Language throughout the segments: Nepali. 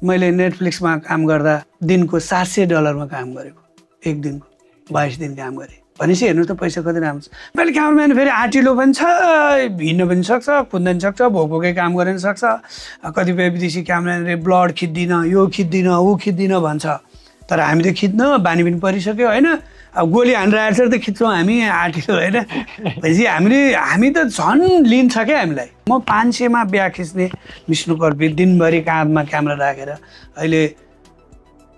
मैले नेटफ्लिक्समा काम गर्दा दिनको $700 काम गरेको, एक दिनको 22 दिन काम गरेँ भनेपछि हेर्नुहोस् त पैसा कति राम्रो छ। मैले क्यामराम्यान फेरि आँटिलो पनि छ, हिँड्न पनि सक्छ, कुद्न पनि सक्छ, भोकै काम गर्न सक्छ। कतिपय विदेशी क्यामराम्यानले ब्लड खिच्दिन, यो खिच्दिन, ऊ खिच्दिन भन्छ, तर हामी त खिच्न बानी पनि परिसक्यो होइन। अब गोली हानेर आएछ त खिच्छौँ हामी आँटिलो होइन। भनेपछि हामी त झन् लिन्छ क्या हामीलाई। म 500मा बिहा खिच्ने विष्णु कर्पी, दिनभरि काँधमा क्यामेरा राखेर, अहिले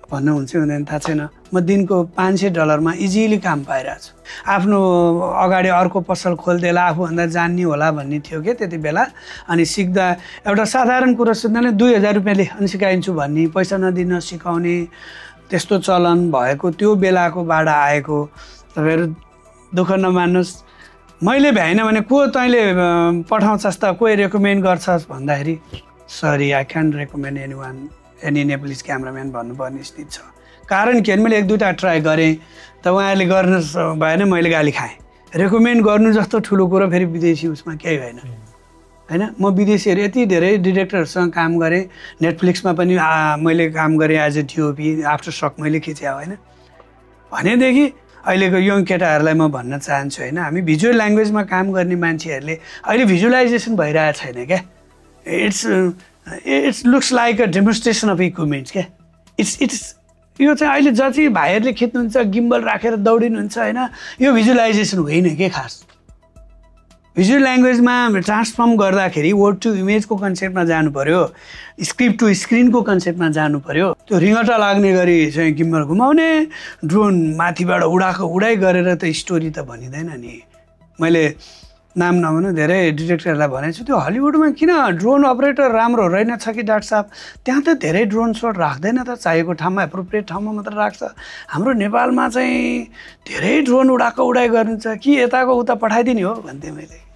भन्नुहुन्छ हुँदैन थाहा छैन, म दिनको $500 इजिली काम पाइरहेको छु। आफ्नो अगाडि अर्को पसल खोलिदिएला, आफूभन्दा जान्ने होला भन्ने थियो क्या त्यति बेला। अनि सिक्दा एउटा साधारण कुरो सिक्दा नै $2000 अनि सिकाइन्छु भन्ने, पैसा नदिन सिकाउने त्यस्तो चलन भएको त्यो बेलाको बाट आएको। तपाईँहरू दुःख नमान्नुहोस्, मैले भ्याइन भने को तैँले पठाउँछस् त, कोही रेकमेन्ड गर्छस् भन्दाखेरि sorry I can't recommend any Nepalese cameraman भन्नुपर्ने स्थिति छ। कारण के भने मैले 1-2टा ट्राई गरेँ त उहाँहरूले गर्नु भएन, मैले गाली खाएँ। रेकमेन्ड गर्नु जस्तो ठुलो कुरो फेरि विदेशी उसमा केही भएन होइन। म विदेशीहरू यति धेरै डिरेक्टरहरूसँग काम गरेँ, नेटफ्लिक्समा पनि मैले काम गरेँ एज ए डिओपी, आफ्टर सक मैले खिचेँ होइन। भनेदेखि अहिलेको यङ केटाहरूलाई म भन्न चाहन्छु होइन, हामी भिजुअल ल्याङ्ग्वेजमा काम गर्ने मान्छेहरूले अहिले भिजुअलाइजेसन भइरहेको छैन क्या। It's looks like a demonstration of equipments क्या। इट्स यो चाहिँ अहिले जति भाइहरूले खिच्नुहुन्छ गिम्बल राखेर दौडिनुहुन्छ होइन, यो भिजुअलाइजेसन होइन के खास। भिजुअल ल्याङ्ग्वेजमा ट्रान्सफर्म गर्दाखेरि वर्ड टु इमेजको कन्सेप्टमा जानु पर्यो, स्क्रिप्ट टु स्क्रिनको कन्सेप्टमा जानु पर्यो। त्यो रिङटा लाग्ने गरी चाहिँ गिम्बल घुमाउने, ड्रोन माथिबाट उडाइ गरेर त स्टोरी त भनिँदैन नि। मैले नाम नभनु धेरै डिरेक्टरहरूलाई भनेको छु, त्यो हलिउडमा किन ड्रोन अपरेटर राम्रो रहेन छ कि डाक्टर साहब, त्यहाँ त धेरै ड्रोन सट राख्दैन त, चाहिएको ठाउँमा एप्रोप्रिएट ठाउँमा मात्र राख्छ। हाम्रो नेपालमा चाहिँ धेरै ड्रोन उडाइ गर्नुहुन्छ कि यताको उता पठाइदिने हो भन्थेँ मैले।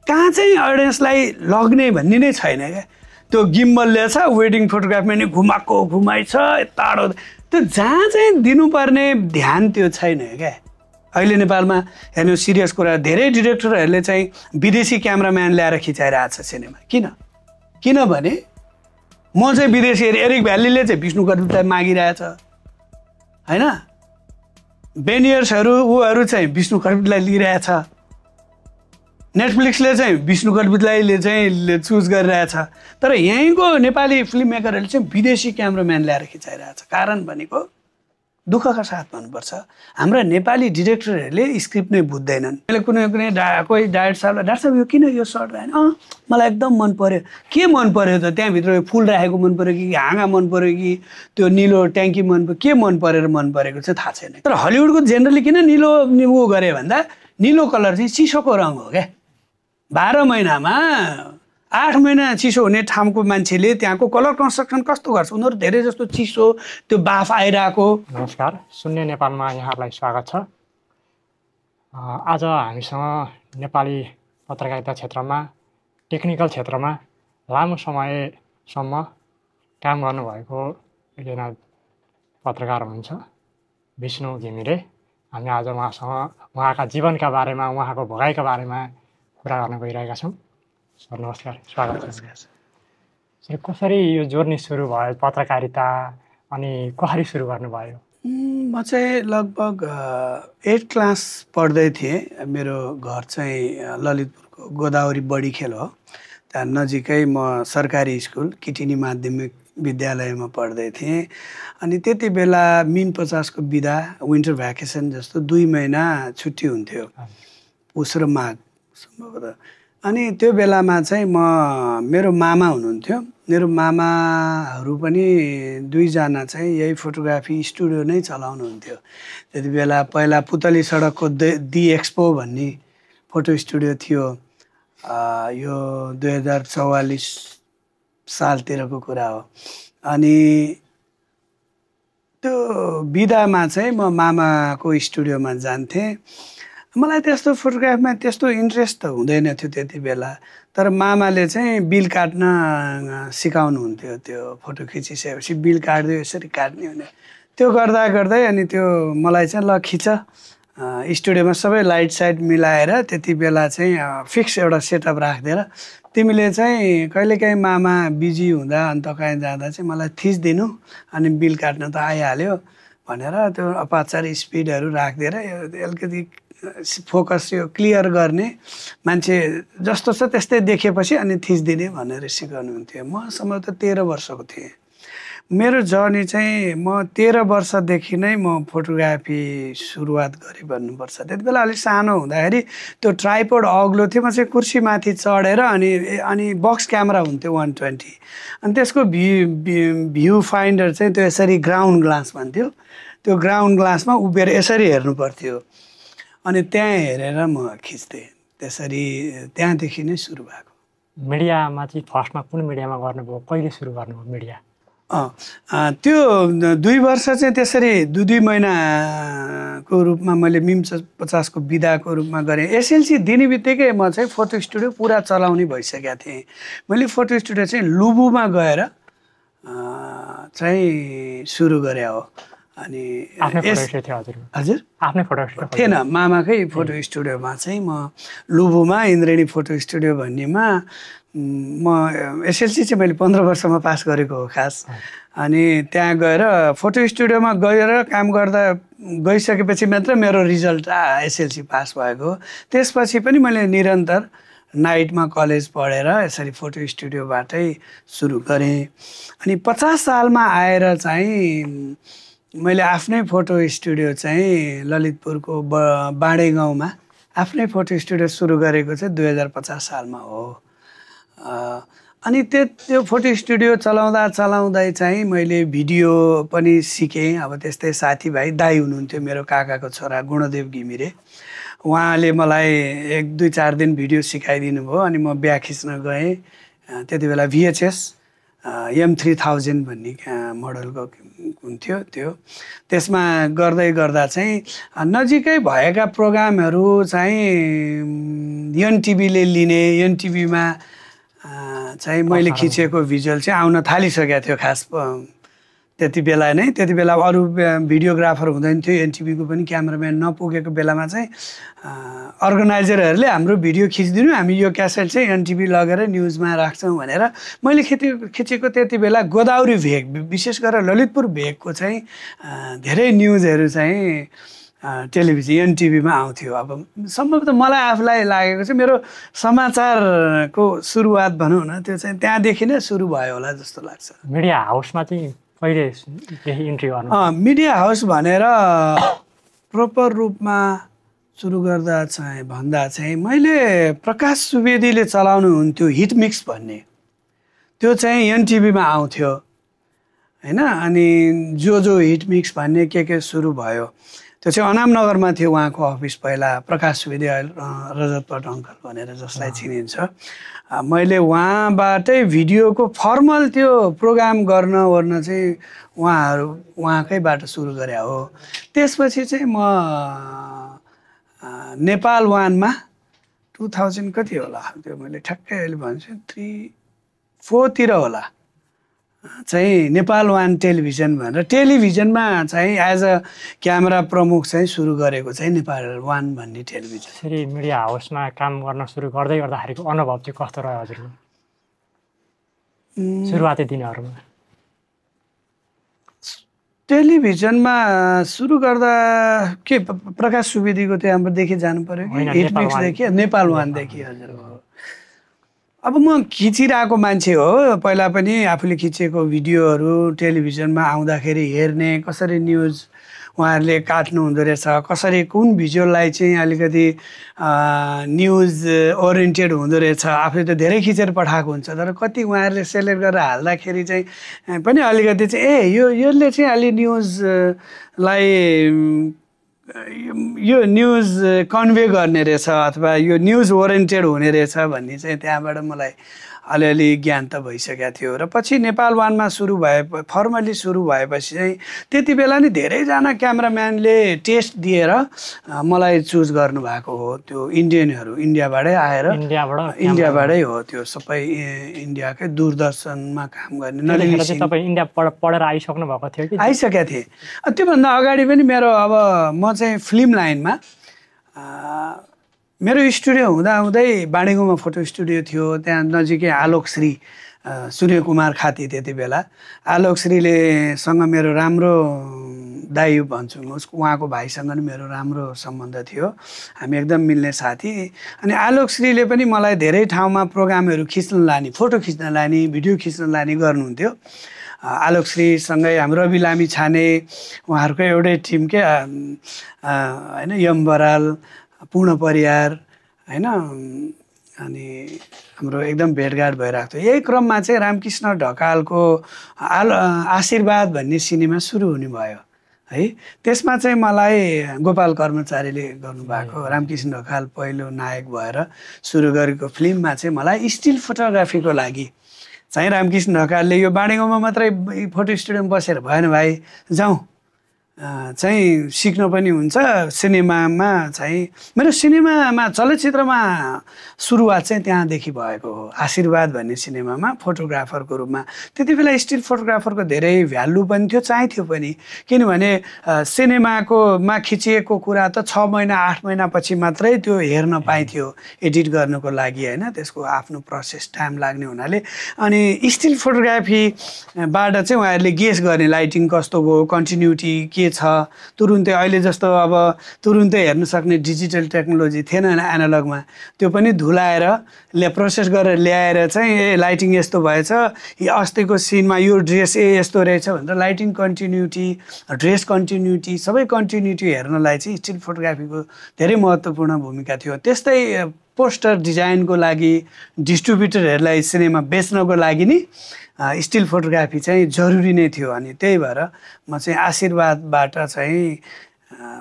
कहाँ चाहिँ अडियन्सलाई लग्ने भन्ने नै छैन क्या। त्यो गिम्बलले छ, वेडिङ फोटोग्राफमा नि घुमाइ छ टाढो, त्यो जहाँ चाहिँ दिनुपर्ने ध्यान त्यो छैन क्या। अहिले नेपालमा हेर्नु सिरियस कुरा, धेरै डिरेक्टरहरूले चाहिँ विदेशी क्यामराम्यान ल्याएर खिचाइरहेको छ सिनेमा। किनभने म चाहिँ विदेशी एरिक भ्यालीले चाहिँ विष्णु कर्पीलाई मागिरहेछ होइन, बेनियर्सहरू ऊहरू चाहिँ विष्णु कर्पीलाई लिइरहेछ, नेटफ्लिक्सले चाहिँ विष्णु कर्पीलाई चाहिँ चुज गरिरहेछ। तर यहीँको नेपाली फिल्म मेकरहरूले चाहिँ विदेशी क्यामराम्यान ल्याएर खिचाइरहेछ। कारण भनेको दुःखका साथ भन्नुपर्छ, हाम्रा नेपाली डिरेक्टरहरूले स्क्रिप्ट नै बुझ्दैनन्। मैले कोही डाइरेक्टर साहबलाई, डाक्टर साहब यो किन यो सर्ट राखेन, मलाई एकदम मन पर्यो। के मन पर्यो त, त्यहाँभित्र फुल राखेको मन पर्यो कि हाँगा मन पर्यो कि त्यो निलो ट्याङ्की मन पर्यो, के मन परेर मन परेको चाहिँ थाहा छैन। तर हलिउडको जेनरली किन निलो ऊ गरे भन्दा निलो कलर चाहिँ चिसोको रङ हो क्या। 12 महिनामा 8 महिना चिसो हुने ठाउँको मान्छेले त्यहाँको कलर कन्स्ट्रक्सन कस्तो गर्छ, उनीहरू धेरै जस्तो चिसो त्यो बाफ आइरहेको। नमस्कार, शून्य नेपालमा यहाँहरूलाई स्वागत छ। आज हामीसँग नेपाली पत्रकारिता क्षेत्रमा, टेक्निकल क्षेत्रमा लामो समयसम्म काम गर्नुभएको एकजना पत्रकार हुनुहुन्छ विष्णु घिमिरे। हामी आज उहाँसँग उहाँका जीवनका बारेमा, उहाँको भोगाइका बारेमा कुरा गर्न गइरहेका छौँ। सर नमस्कार, स्वागत छ। सर कसरी यो जर्नी सुरु भयो पत्रकारिता, अनि कसरी सुरु गर्नुभयो? म चाहिँ लगभग 8 क्लास पढ्दै थिएँ। मेरो घर चाहिँ ललितपुरको गोदावरी बडीखेल हो, त्यहाँ नजिकै म सरकारी स्कुल किटिनी माध्यमिक विद्यालयमा पढ्दै थिएँ। अनि त्यति बेला मिन 50को बिदा, विन्टर भ्याकेसन जस्तो 2 महिना छुट्टी हुन्थ्यो, पुस र माघ सम्भवतः। अनि त्यो बेलामा चाहिँ मेरो मामा हुनुहुन्थ्यो, मेरो मामाहरू पनि 2 जना चाहिँ यही फोटोग्राफी स्टुडियो नै चलाउनुहुन्थ्यो। त्यति बेला पहिला पुतली सडकको दि एक्सपो भन्ने फोटो स्टुडियो थियो। यो 2044 सालतिरको कुरा हो। अनि त्यो बिदामा चाहिँ म मामाको स्टुडियोमा जान्थेँ। मलाई त्यस्तो फोटोग्राफीमा त्यस्तो इन्ट्रेस्ट त हुँदैन थियो त्यति बेला, तर मामाले चाहिँ बिल काट्न सिकाउनुहुन्थ्यो। त्यो फोटो खिचिसकेपछि बिल काट्दै यसरी काट्ने हुने, त्यो गर्दा गर्दै अनि त्यो मलाई चाहिँ ल खिच स्टुडियोमा सबै लाइट साइट मिलाएर त्यति बेला चाहिँ फिक्स एउटा सेटअप राखिदिएर तिमीले चाहिँ कहिलेकाहीँ मामा बिजी हुँदा अन्त कहीँ जाँदा चाहिँ मलाई थिचिदिनु अनि बिल काट्न त आइहाल्यो भनेर त्यो अपाचार स्पिडहरू राखिदिएर अलिकति फोकस यो क्लियर गर्ने मान्छे जस्तो छ त्यस्तै देखेपछि अनि थिचिदिने भनेर सिकाउनुहुन्थ्यो। म सम्भवतः 13 वर्षको थिएँ। मेरो जर्नी चाहिँ म 13 वर्षदेखि नै म फोटोग्राफी सुरुवात गरेँ भन्नुपर्छ। त्यति बेला अलिक सानो हुँदाखेरि त्यो ट्राइपोड अग्लो थियो, म चाहिँ कुर्सीमाथि चढेर अनि बक्स क्यामेरा हुन्थ्यो 120 अनि त्यसको भ्यू फाइन्डर चाहिँ त्यो यसरी ग्राउन्ड ग्लास भन्थ्यो। त्यो ग्राउन्ड ग्लासमा उभिएर यसरी हेर्नु पर्थ्यो अनि त्यहाँ हेरेर म खिच्थेँ। त्यसरी त्यहाँदेखि नै सुरु भएको। मिडियामा चाहिँ फर्स्टमा कुन मिडियामा गर्नुभयो, कहिले सुरु गर्नुभयो मिडिया? त्यो 2 वर्ष चाहिँ त्यसरी 2 महिनाको रूपमा मैले मिम 50 को विधाको रूपमा गरेँ। एसएलसी दिने बित्तिकै म चाहिँ फोटो स्टुडियो पुरा चलाउने भइसकेका थिएँ। मैले फोटो स्टुडियो चाहिँ लुबुमा गएर चाहिँ सुरु गरेँ हो। अनि हजुर आफ्नै फोटो थिएन, मामाकै फोटो स्टुडियोमा चाहिँ म लुबुमा इन्द्रेणी फोटो स्टुडियो भन्नेमा म एसएलसी चाहिँ मैले 15 वर्षमा पास गरेको हो खास। अनि त्यहाँ गएर फोटो स्टुडियोमा गएर काम गर्दा गइसकेपछि मात्र मेरो रिजल्ट एसएलसी पास भएको। त्यसपछि पनि मैले निरन्तर नाइटमा कलेज पढेर यसरी फोटो स्टुडियोबाटै सुरु गरेँ। अनि 50 सालमा आएर चाहिँ मैले आफ्नै फोटो स्टुडियो चाहिँ ललितपुरको बाँडे गाउँमा आफ्नै फोटो स्टुडियो सुरु गरेको चाहिँ 2050 सालमा हो। अनि त्यो फोटो स्टुडियो चलाउँदै चाहिँ मैले भिडियो पनि सिकेँ। अब त्यस्तै साथीभाइ दाइ हुनुहुन्थ्यो, मेरो काकाको छोरा गुणदेव घिमिरे, उहाँले मलाई 1-2-4 दिन भिडियो सिकाइदिनु भयो। अनि म बिहा खिच्न गएँ। त्यति बेला VHS M3000 भन्ने मोडलको हुन्थ्यो त्यो। त्यसमा गर्दा चाहिँ नजिकै भएका प्रोग्रामहरू चाहिँ एनटिभीले लिने, एनटिभीमा चाहिँ मैले खिचेको भिजुअल चाहिँ आउन थालिसकेको थियो खास त्यति बेला नै। त्यति बेला अरू भिडियोग्राफर हुँदैन थियो, एनटिभीको पनि क्यामेराम्यान नपुगेको बेलामा चाहिँ अर्गनाइजरहरूले हाम्रो भिडियो खिचिदिनु, हामी यो क्यासेट चाहिँ एनटिभी लगेर न्युजमा राख्छौँ भनेर मैले खिचेको त्यति बेला गोदावरी भेग, विशेष गरेर ललितपुर भेगको चाहिँ धेरै न्युजहरू चाहिँ टेलिभिजन एनटिभीमा आउँथ्यो। अब सम्भवतः मलाई आफूलाई लागेको चाहिँ मेरो समाचारको सुरुवात भनौँ न, त्यो चाहिँ त्यहाँदेखि नै सुरु भयो होला जस्तो लाग्छ। मिडिया हाउसमा चाहिँ कहिलेदेखि इन्ट्री गर्नु? मिडिया हाउस भनेर प्रोपर रूपमा सुरु गर्दा चाहिँ मैले प्रकाश सुवेदीले चलाउनुहुन्थ्यो हिट मिक्स भन्ने, त्यो चाहिँ एनटिभीमा आउँथ्यो होइन। अनि जो हिट मिक्स भन्ने के सुरु भयो त्यो चाहिँ अनामनगरमा थियो उहाँको अफिस पहिला, प्रकाश सुवेदी रजतपट अङ्कल भनेर जसलाई चिनिन्छ। मैले उहाँबाटै भिडियोको फर्मल त्यो प्रोग्राम गर्न चाहिँ उहाँकैबाट सुरु गरे हो। त्यसपछि चाहिँ म नेपाल वानमा 2000 कति होला त्यो मैले ठ्याक्कै अहिले भन्छु 3-4 होला चाहिँ नेपाल वान टेलिभिजन भनेर टेलिभिजनमा चाहिँ एज अ क्यामेरा प्रमुख चाहिँ सुरु गरेको चाहिँ नेपाल वान भन्ने टेलिभिजन। यसरी मिडिया हाउसमा काम गर्न सुरु गर्दाखेरिको अनुभव चाहिँ कस्तो रह्यो हजुरको सुरुवाती दिनहरूमा? टेलिभिजनमा सुरु गर्दा के प्रकाश सुवेदीको त्यहाँदेखि जानु पर्यो कि हिटमिक्सदेखि नेपाल वानदेखि? हजुर। अब म खिचिरहेको मान्छे हो, पहिला पनि आफूले खिचेको भिडियोहरू टेलिभिजनमा आउँदाखेरि हेर्ने, कसरी न्युज उहाँहरूले काट्नु हुँदो रहेछ, कसरी कुन भिजुअललाई चाहिँ अलिकति न्युज ओरिएन्टेड हुँदो रहेछ। आफूले त धेरै खिचेर पठाएको हुन्छ तर कति उहाँहरूले सेलेक्ट गरेर हाल्दाखेरि चाहिँ पनि अलिकति चाहिँ यसले चाहिँ अलि न्युजलाई यो न्युज कन्भे गर्ने रहेछ अथवा यो न्युज ओरिएन्टेड हुने रहेछ भन्ने चाहिँ त्यहाँबाट मलाई अलिअलि ज्ञान त भइसकेको थियो र पछि नेपाल वानमा फर्मली सुरु भएपछि चाहिँ त्यति बेला नि धेरैजना क्यामेराम्यानले टेस्ट दिएर मलाई चुज गर्नुभएको हो। त्यो इन्डियनहरू इन्डियाबाटै आएर इन्डियाबाटै हो त्यो सबै इन्डियाकै दूरदर्शनमा काम गर्ने। तपाईँ इन्डियाबाट पढेर आइसक्नु भएको थियो कि? आइसकेको थिएँ। त्योभन्दा अगाडि पनि मेरो अब म चाहिँ फिल्म लाइनमा मेरो स्टुडियो हुँदाहुँदै बाँडेगुमा फोटो स्टुडियो थियो, त्यहाँ नजिकै आलोकश्री सूर्यकुमार खाती त्यति बेला। आलोकश्रीलेसँग मेरो राम्रो दाइ भन्छु म, उहाँको भाइसँग नि मेरो राम्रो सम्बन्ध थियो, हामी एकदम मिल्ने साथी। अनि आलोकश्रीले पनि मलाई धेरै ठाउँमा प्रोग्रामहरू खिच्न लाने, फोटो खिच्न लाने, भिडियो खिच्न लाने गर्नुहुन्थ्यो। आलोकश्रीसँगै हाम्रो रवि लामी छाने उहाँहरूको एउटै टिम के होइन, यम बराल, पूर्ण परियार होइन, अनि हाम्रो एकदम भेटघाट भइरहेको थियो। यही क्रममा चाहिँ रामकृष्ण ढकालको आशीर्वाद भन्ने सिनेमा सुरु हुने भयो है। त्यसमा चाहिँ मलाई गोपाल कर्मचारीले गर्नुभएको, रामकृष्ण ढकाल पहिलो नायक भएर सुरु गरेको फिल्ममा चाहिँ मलाई स्टिल फोटोग्राफीको लागि चाहिँ रामकृष्ण ढकालले यो बाँडेगाउँमा मात्रै फोटो स्टुडियोमा बसेर भएन भाइ, जाउँ चाहिँ सिक्न पनि हुन्छ। सिनेमामा चाहिँ मेरो सिनेमामा चलचित्रमा सुरुवात चाहिँ त्यहाँदेखि भएको हो, आशीर्वाद भन्ने सिनेमामा फोटोग्राफरको रूपमा। त्यति बेला स्टिल फोटोग्राफरको धेरै भ्यालु पनि थियो, चाहिन्थ्यो पनि, किनभने सिनेमाकोमा खिचिएको कुरा त 6 महिना 8 महिनापछि मात्रै त्यो हेर्न पाइन्थ्यो एडिट गर्नको लागि होइन, त्यसको आफ्नो प्रोसेस टाइम लाग्ने हुनाले। अनि स्टिल फोटोग्राफीबाट चाहिँ उहाँहरूले गेस गर्ने लाइटिङ कस्तो भयो, कन्टिन्युटी के छ, तुरुन्तै अहिले जस्तो अब तुरुन्तै हेर्न सक्ने डिजिटल टेक्नोलोजी थिएन एनालगमा, त्यो पनि धुलाएर प्रोसेस गरेर ल्याएर चाहिँ ए लाइटिङ यस्तो भएछ, अस्तिको सिनमा यो ड्रेस यस्तो रहेछ भनेर लाइटिङ कन्टिन्युटी, ड्रेस कन्टिन्युटी, सबै कन्टिन्युटी हेर्नलाई चाहिँ स्टिल फोटोग्राफीको धेरै महत्त्वपूर्ण भूमिका थियो। त्यस्तै पोस्टर डिजाइनको लागि, डिस्ट्रिब्युटरहरूलाई सिनेमा बेच्नको लागि नि स्टिल फोटोग्राफी चाहिँ जरुरी नै थियो। अनि त्यही भएर म चाहिँ आशीर्वादबाट चाहिँ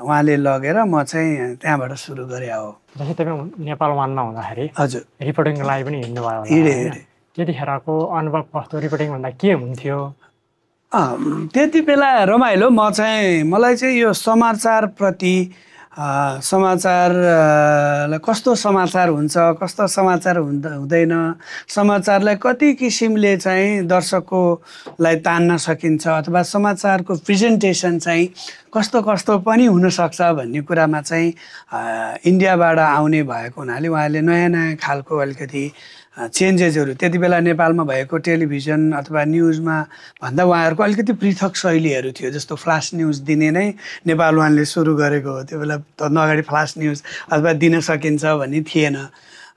उहाँले लगेर म चाहिँ त्यहाँबाट सुरु गरेँ हो। जस्तै तपाईँ नेपाल वानमा हुँदाखेरि हजुर रिपोर्टिङको लागि पनि हिँड्नुभयो, त्यतिखेरको अनुभव कस्तो, रिपोर्टिङ भन्दा के हुन्थ्यो? त्यति बेला रमाइलो। मलाई चाहिँ यो समाचारप्रति, समाचारलाई कस्तो समाचार हुन्छ, कस्तो समाचार हुँदैन, समाचारलाई कति किसिमले चाहिँ दर्शकलाई तान्न सकिन्छ, अथवा समाचारको प्रेजेन्टेसन चाहिँ कस्तो कस्तो पनि हुनसक्छ भन्ने कुरामा चाहिँ इन्डियाबाट आउने भएको हुनाले उहाँले नयाँ नयाँ खालको अलिकति चेन्जेसहरू त्यति बेला नेपालमा भएको टेलिभिजन अथवा न्युजमा भन्दा उहाँहरूको अलिकति पृथक शैलीहरू थियो। जस्तो फ्लास न्युज दिने नै नेपाल वानले सुरु गरेको हो। त्यो बेला त अगाडि फ्लास न्युज अथवा दिन सकिन्छ भन्ने थिएन,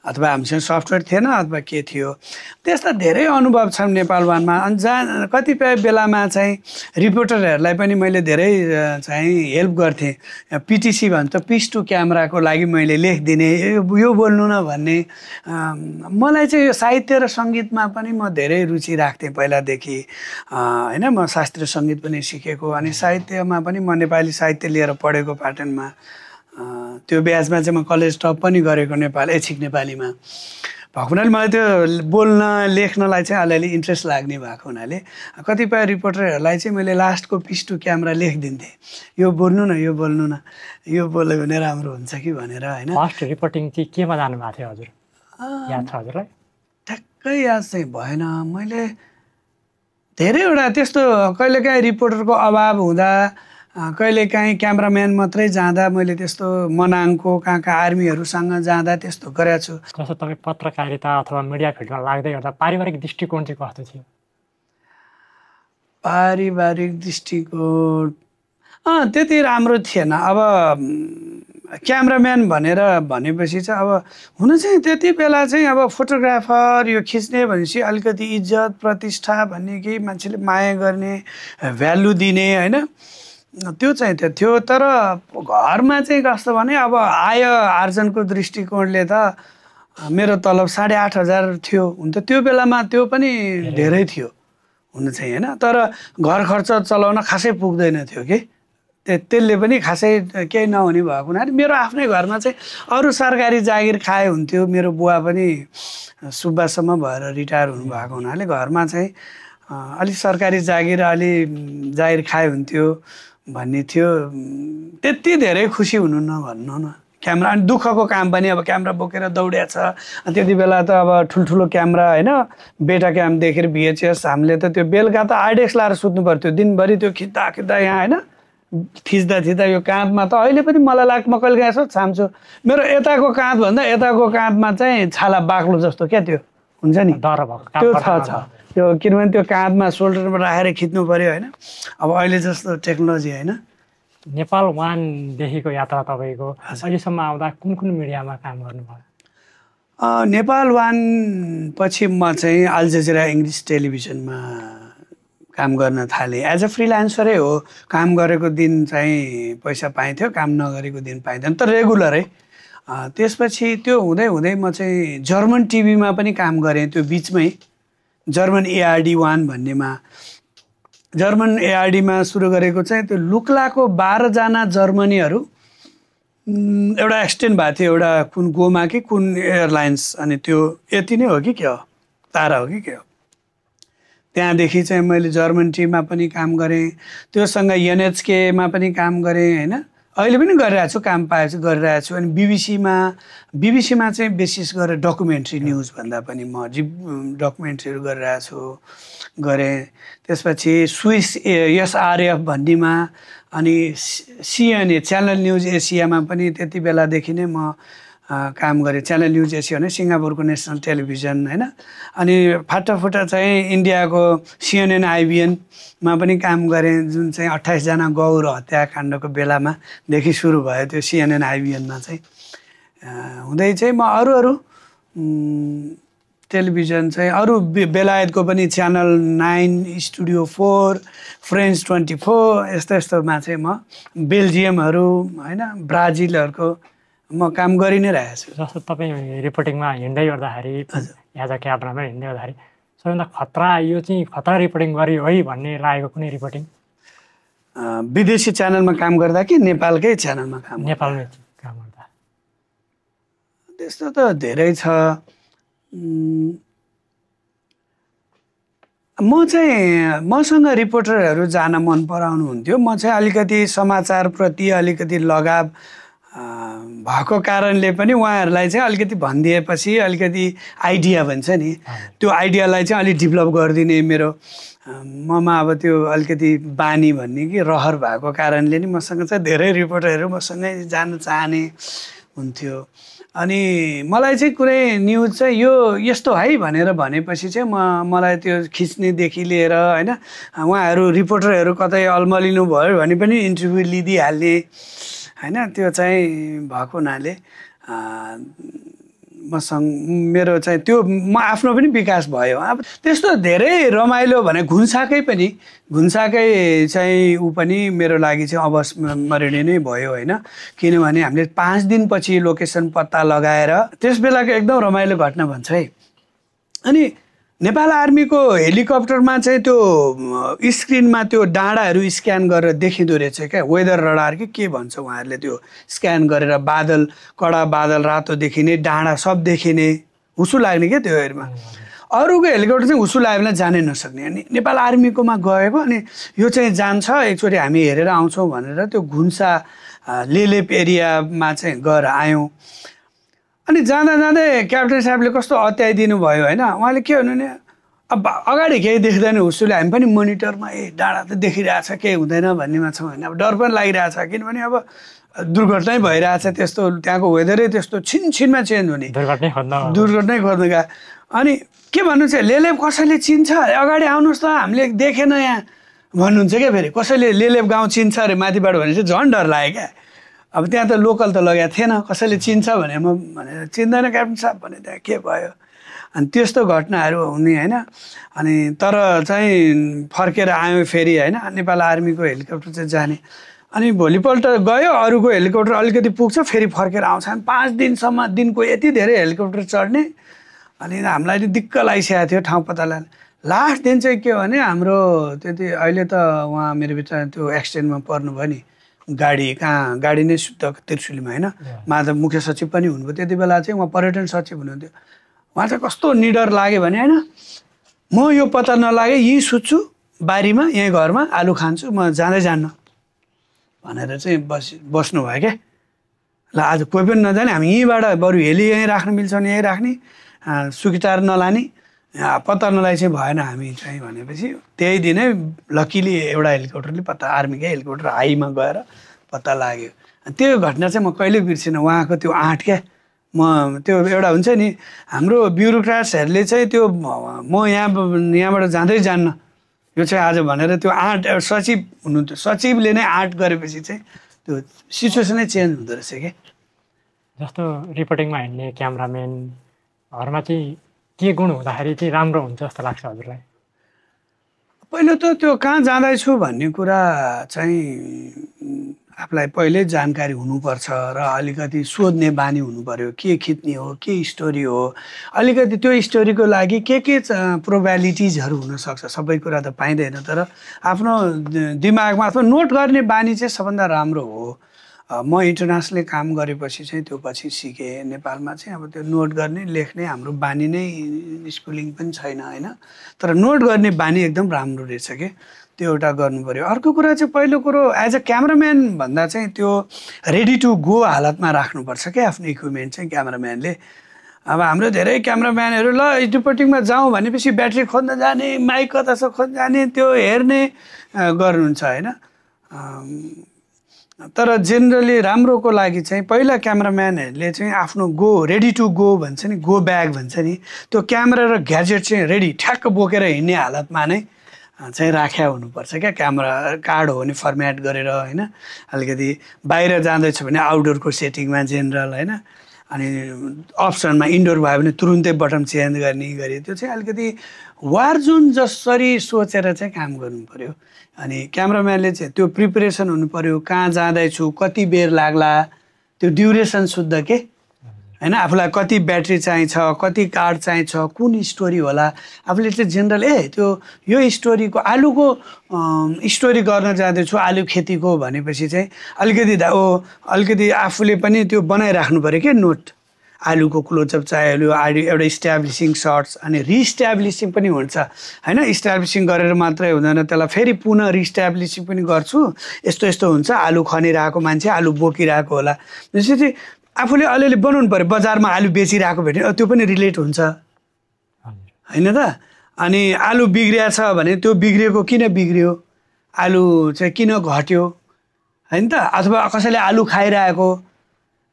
अथवा हामीसँग सफ्टवेयर थिएन अथवा के थियो। त्यस्ता धेरै अनुभव छन् नेपाल वानमा। अनि जहाँ कतिपय बेलामा चाहिँ रिपोर्टरहरूलाई पनि मैले धेरै चाहिँ हेल्प गर्थेँ। पिटिसी भन्छ, पिस टु क्यामेराको लागि मैले लेखिदिने, यो बोल्नु न भन्ने। मलाई चाहिँ यो साहित्य र सङ्गीतमा पनि म धेरै रुचि राख्थेँ पहिलादेखि होइन। म शास्त्रीय सङ्गीत पनि सिकेको, अनि साहित्यमा पनि म नेपाली साहित्य लिएर पढेको पाटनमा। त्यो ब्याजमा चाहिँ म कलेज टप पनि गरेको एछिक नेपालीमा भएको हुनाले मलाई त्यो बोल्न लेख्नलाई चाहिँ अलिअलि इन्ट्रेस्ट लाग्ने भएको हुनाले कतिपय रिपोर्टरहरूलाई चाहिँ मैले लास्टको पिस टु क्यामेरा लेखिदिन्थेँ, यो बोल्नु न, यो बोल्नु न, यो बोल्यो भने राम्रो हुन्छ कि भनेर होइन। फर्स्ट रिपोर्टिङ चाहिँ केमा जानुभएको थियो हजुर, याद छ हजुरलाई? ठ्याक्कै याद चाहिँ भएन। मैले धेरैवटा त्यस्तो कहिलेकाहीँ रिपोर्टरको अभाव हुँदा, कहिलेकाहीँ क्यामराम्यान मात्रै जाँदा मैले त्यस्तो मनाङको कहाँ आर्मीहरूसँग जाँदा त्यस्तो गरेको छु। जस्तो तपाईँ पत्रकारिता अथवा मिडिया फिल्डमा लाग्दै गर्दा पारिवारिक दृष्टिकोण चाहिँ कस्तो थियो? पारिवारिक दृष्टिकोण त्यति राम्रो थिएन। अब क्यामराम्यान भनेपछि चाहिँ अब हुन चाहिँ त्यति बेला चाहिँ अब फोटोग्राफर यो खिच्ने भनेपछि अलिकति इज्जत प्रतिष्ठा भन्ने केही मान्छेले माया गर्ने, भ्यालु दिने होइन, त्यो चाहिँ थियो। तर घरमा चाहिँ कस्तो भने अब आय आर्जनको दृष्टिकोणले त मेरो तलब 8,500 थियो। हुन त त्यो बेलामा त्यो पनि धेरै थियो हुन चाहिँ होइन। तर घर खर्च चलाउन खासै पुग्दैन थियो कि त्यसले पनि खासै केही नहुने भएको हुनाले मेरो आफ्नै घरमा चाहिँ अरू सरकारी जागिर खाए हुन्थ्यो। मेरो बुवा पनि सुब्बासम्म भएर रिटायर हुनुभएको हुनाले घरमा चाहिँ अलिक सरकारी जागिर जागिर खाए हुन्थ्यो भन्ने थियो। त्यति धेरै खुसी हुनुहुन्न भन्नु न। क्यामेरा अनि दुःखको काम पनि अब क्यामेरा बोकेर दौडिया छ। त्यति बेला त अब ठुल्ठुलो क्यामेरा होइन, बेटा क्याम देखेर VHS हामीले त त्यो बेलुका त आइडेक्स लाएर सुत्नु पर्थ्यो। दिनभरि त्यो खिच्दा यहाँ होइन थिच्दा यो काँधमा त अहिले पनि मलाई लाग्छ म कहिले यसो छाम्छु मेरो यताको काँधभन्दा यताको काँधमा चाहिँ छाला बाक्लो जस्तो क्या त्यो हुन्छ नि त्यो छ त्यो किनभने त्यो काँधमा सोल्डरमा राखेर खिच्नु पर्यो होइन। अब अहिले जस्तो टेक्नोलोजी होइन। नेपाल 1 देखिको यात्रा तपाईँको अहिलेसम्म आउँदा कुन मिडियामा काम गर्नुभयो? नेपाल 1 पछि म चाहिँ अल जजिरा इङ्ग्लिस टेलिभिजनमा काम गर्न थालेँ। एज अ फ्रिलान्सरै हो। काम गरेको दिन चाहिँ पैसा पाइन्थ्यो, काम नगरेको दिन पाइन्थेन, तर रेगुलरै। त्यसपछि त्यो हुँदै म चाहिँ जर्मन टिभीमा पनि काम गरेँ। त्यो बिचमै जर्मन ARD1 भन्नेमा, जर्मन ARDमा सुरु गरेको चाहिँ त्यो लुक्लाको 12 जना जर्मनीहरू एउटा एक्सटेन्ड भएको थियो, एउटा कुन गोमा कि कुन एयरलाइन्स, अनि त्यो यति नै हो कि के हो, तारा हो कि के हो। त्यहाँदेखि चाहिँ मैले जर्मन टिममा पनि काम गरेँ, त्योसँग NHKमा पनि काम गरेँ होइन। अहिले पनि गरिरहेको छु, काम पाएपछि गरिरहेको छु। अनि बिबिसीमा चाहिँ विशेष गरेर डकुमेन्ट्री न्युज भन्दा पनि म डकुमेन्ट्रीहरू गरिरहेको छु गरेँ। त्यसपछि स्विस SRF भन्नेमा, अनि CNA च्यानल न्युज एसियामा पनि त्यति बेलादेखि नै म काम गरेँ। च्यानल न्युज एसिया भने सिङ्गापुरको नेसनल टेलिभिजन होइन। अनि फाटाफुटा चाहिँ इन्डियाको CNN IBNमा पनि काम गरेँ, जुन चाहिँ 28 जना गौर हत्याकाण्डको बेलामादेखि सुरु भयो त्यो CNN IBNमा चाहिँ। हुँदै चाहिँ म अरू टेलिभिजन चाहिँ अरू बेलायतको पनि च्यानल 9, स्टुडियो 4, फ्रेन्च 24 यस्तोमा चाहिँ म बेल्जियमहरू होइन ब्राजिलहरूको म काम गरि नै रहेको छु। जस्तो तपाईँ रिपोर्टिङमा हिँड्दै गर्दाखेरि एज अ क्यामेरामा हिँड्दै गर्दाखेरि सबैभन्दा खतरा यो चाहिँ खतरा रिपोर्टिङ गऱ्यो है भन्ने लागेको कुनै रिपोर्टिङ? विदेशी च्यानलमा काम गर्दा कि नेपालकै च्यानलमा काम? नेपालमै काम गर्दा। त्यस्तो त धेरै छ। मसँग रिपोर्टरहरू जान मन पराउनुहुन्थ्यो। म चाहिँ अलिकति समाचारप्रति अलिकति लगाव भएको कारणले पनि उहाँहरूलाई चाहिँ अलिकति भनिदिएपछि अलिकति आइडिया भन्छ नि, त्यो आइडियालाई चाहिँ अलिक डेभलप गरिदिने मेरो ममा अब त्यो अलिकति बानी भन्ने कि रहर भएको कारणले नि मसँग चाहिँ धेरै रिपोर्टरहरू मसँगै जान चाहने हुन्थ्यो। अनि मलाई चाहिँ कुनै न्युज चाहिँ यो यस्तो है भनेर भनेपछि चाहिँ मलाई त्यो खिच्नेदेखि लिएर होइन उहाँहरू रिपोर्टरहरू कतै अल्मलिनु भयो भने पनि इन्टरभ्यू लिइदिइहाल्ने होइन। त्यो चाहिँ भएको हुनाले मेरो चाहिँ त्यो म आफ्नो पनि विकास भयो। अब त्यस्तो धेरै रमाइलो भने घुन्साकै चाहिँ ऊ पनि मेरो लागि चाहिँ अविस्मरणीय नै भयो होइन। किनभने हामीले 5 दिनपछि लोकेसन पत्ता लगाएर त्यस बेलाको एकदम रमाइलो घटना भन्छ है। अनि नेपाल आर्मीको हेलिकप्टरमा चाहिँ त्यो स्क्रिनमा त्यो डाँडाहरू स्क्यान गरेर देखिँदो रहेछ क्या, वेदर रडार कि के भन्छ उहाँहरूले, त्यो स्क्यान गरेर बादल कडा बादल रातो देखिने, डाँडा सब देखिने, हुसु लाग्ने क्या त्यो हेरमा। अरूको हेलिकप्टर चाहिँ हुसु लाग्यो भने जानै नसक्ने। अनि नेपाल आर्मीकोमा गएको, अनि यो चाहिँ जान्छ एकचोटि हामी हेरेर आउँछौँ भनेर त्यो घुन्सा लेलेप एरियामा चाहिँ गएर आयौँ। अनि जाँदै क्याप्टन साहबले कस्तो अत्याइदिनु भयो होइन। उहाँले के भन्नु नि, अब अगाडि केही देख्दैन हुसुले, हामी पनि मोनिटरमा डाँडा त देखिरहेछ केही हुँदैन भन्नेमा छौँ होइन। अब डर पनि लागिरहेछ किनभने अब दुर्घटनै भइरहेछ, त्यस्तो त्यहाँको वेदरै त्यस्तो छिनछिनमा चेन्ज हुने, दुर्घटनै खोज्नु गयो। अनि के भन्नु चाहिँ लेलेप कसैले चिन्छ अगाडि आउनुहोस् त हामीले देखेन यहाँ भन्नुहुन्छ क्या। फेरि कसैले लेलेप गाउँ चिन्छ अरे माथिबाट भने चाहिँ झन् डर लाग्यो क्या। अब त्यहाँ त लोकल त लगेको थिएन, कसैले चिन्छ भने म भनेर चिन्दैन क्याप्टन साहब भने त्यहाँ के भयो। अनि त्यस्तो घटनाहरू हुने होइन। अनि तर चाहिँ फर्केर आयो फेरि होइन, नेपाल आर्मीको हेलिकप्टर चाहिँ जाने। अनि भोलिपल्ट गयो, अरूको हेलिकप्टर अलिकति पुग्छ फेरि फर्केर आउँछ। 5 दिनसम्म दिनको यति धेरै हेलिकप्टर चढ्ने। अनि हामीलाई दिक्क लागिसकेको थियो ठाउँ पत्ता लाग्ने। लास्ट दिन चाहिँ के हो भने हाम्रो त्यति अहिले त उहाँ मेरो भित्र त्यो एक्सिडेन्टमा पर्नुभयो नि गाडी कहाँ गाडी नै शुद्ध त्रिशुलीमा होइन माधव मुख्य सचिव पनि हुनुभयो त्यति बेला चाहिँ उहाँ पर्यटन सचिव हुनुहुन्थ्यो उहाँ चाहिँ कस्तो निडर लाग्यो भने होइन म यो पत्ता नलागे यहीँ सुत्छु बारीमा यहीँ घरमा आलु खान्छु म जाँदै जान्न भनेर चाहिँ बस्नुभयो क्या ल आज कोही पनि नजाने हामी यहीँबाट बरु हेली यहीँ राख्न मिल्छ भने यहीँ राख्ने सुकिटार नलाने पत्ता नलाइ चाहिँ भएन हामी चाहिँ भनेपछि त्यही दिनै लकिली एउटा हेलिकप्टरले पत्ता आर्मीकै हेलिकप्टर हाईमा गएर पत्ता लाग्यो त्यो घटना चाहिँ म कहिले बिर्सिनँ उहाँको त्यो आँट क्या म त्यो एउटा हुन्छ नि हाम्रो ब्युरोक्राट्सहरूले चाहिँ त्यो म यहाँबाट जाँदै जान्न यो चाहिँ आज भनेर त्यो आँट सचिव हुनुहुन्थ्यो सचिवले नै आँट गरेपछि चाहिँ त्यो सिचुएसनै चेन्ज हुँदो रहेछ क्या जस्तो रिपोर्टिङमा हिँड्ने क्यामराम्यानहरूमा चाहिँ के गुण हुँदाखेरि चाहिँ राम्रो हुन्छ जस्तो लाग्छ हजुरलाई पहिलो त त्यो कहाँ जाँदैछु भन्ने कुरा चाहिँ आफूलाई पहिल्यै जानकारी हुनुपर्छ र अलिकति सोध्ने बानी हुनु पर्यो के खिच्ने हो के स्टोरी हो अलिकति त्यो स्टोरीको लागि के प्रोबेबिलिटिजहरू हुनसक्छ सबै कुरा त पाइँदैन तर आफ्नो दिमागमा अथवा नोट गर्ने बानी चाहिँ सबभन्दा राम्रो हो म इन्टरनेसनली काम गरेपछि चाहिँ त्यो पछि सिकेँ नेपालमा चाहिँ अब त्यो नोट गर्ने लेख्ने हाम्रो बानी नै स्कुलिङ पनि छैन होइन तर नोट गर्ने बानी एकदम राम्रो रहेछ कि त्यो एउटा गर्नु पर्यो अर्को कुरा चाहिँ पहिलो कुरो एज अ क्यामराम्यान भन्दा चाहिँ त्यो रेडी टु गो हालतमा राख्नुपर्छ क्या आफ्नो इक्विपमेन्ट चाहिँ क्यामराम्यानले अब हाम्रो धेरै क्यामराम्यानहरू ल रिपोर्टिङमा जाउँ भनेपछि ब्याट्री खोज्न जाने माइक कता छ खोज्न जाने त्यो हेर्ने गर्नुहुन्छ होइन तर जेनरली राम्रोको लागि चाहिँ पहिला क्यामराम्यानहरूले चाहिँ आफ्नो गो रेडी टु गो भन्छ नि गो ब्याग भन्छ नि त्यो क्यामेरा र ग्याजेट चाहिँ रेडी ठ्याक्क बोकेर हिँड्ने हालतमा नै चाहिँ राख्या हुनुपर्छ क्या क्यामेरा कार्ड हो भने फर्मेट गरेर होइन अलिकति बाहिर जाँदैछ भने आउटडोरको सेटिङमा जेनरल होइन अनि अप्सनमा इन्डोर भयो भने तुरुन्तै बटन चेन्ज गर्ने गरी त्यो चाहिँ अलिकति वार जोन जसरी सोचेर चाहिँ काम गर्नु पर्यो अनि क्यामराम्यानले चाहिँ त्यो प्रिपरेसन हुनु पर्यो कहाँ जाँदैछु कति बेर लाग्ला त्यो ड्युरेसन शुद्ध के होइन आफूलाई कति ब्याट्री चाहिन्छ कति कार्ड चाहिन्छ कुन स्टोरी होला आफूले चाहिँ जेनरल त्यो यो स्टोरीको आलुको स्टोरी गर्न जाँदैछु आलु खेतीको भनेपछि चाहिँ अलिकति आफूले पनि त्यो बनाइराख्नु पऱ्यो क्या नोट आलुको क्लोजअप चाहियो एउटा इस्ट्याब्लिसिङ सर्ट्स अनि रिस्ट्याब्लिसिङ पनि हुन्छ होइन इस्ट्याब्लिसिङ गरेर मात्रै हुँदैन त्यसलाई फेरि पुनः रिस्ट्याब्लिसिङ पनि गर्छु यस्तो यस्तो हुन्छ आलु खनिरहेको मान्छे आलु बोकिरहेको होला त्यसपछि आफूले अलिअलि बनाउनु पऱ्यो बजारमा आलु बेचिरहेको भेट्यो त्यो पनि रिलेट हुन्छ होइन त अनि आलु बिग्रिया छ भने त्यो बिग्रिएको किन बिग्रियो आलु चाहिँ किन घट्यो होइन त अथवा कसैले आलु खाइरहेको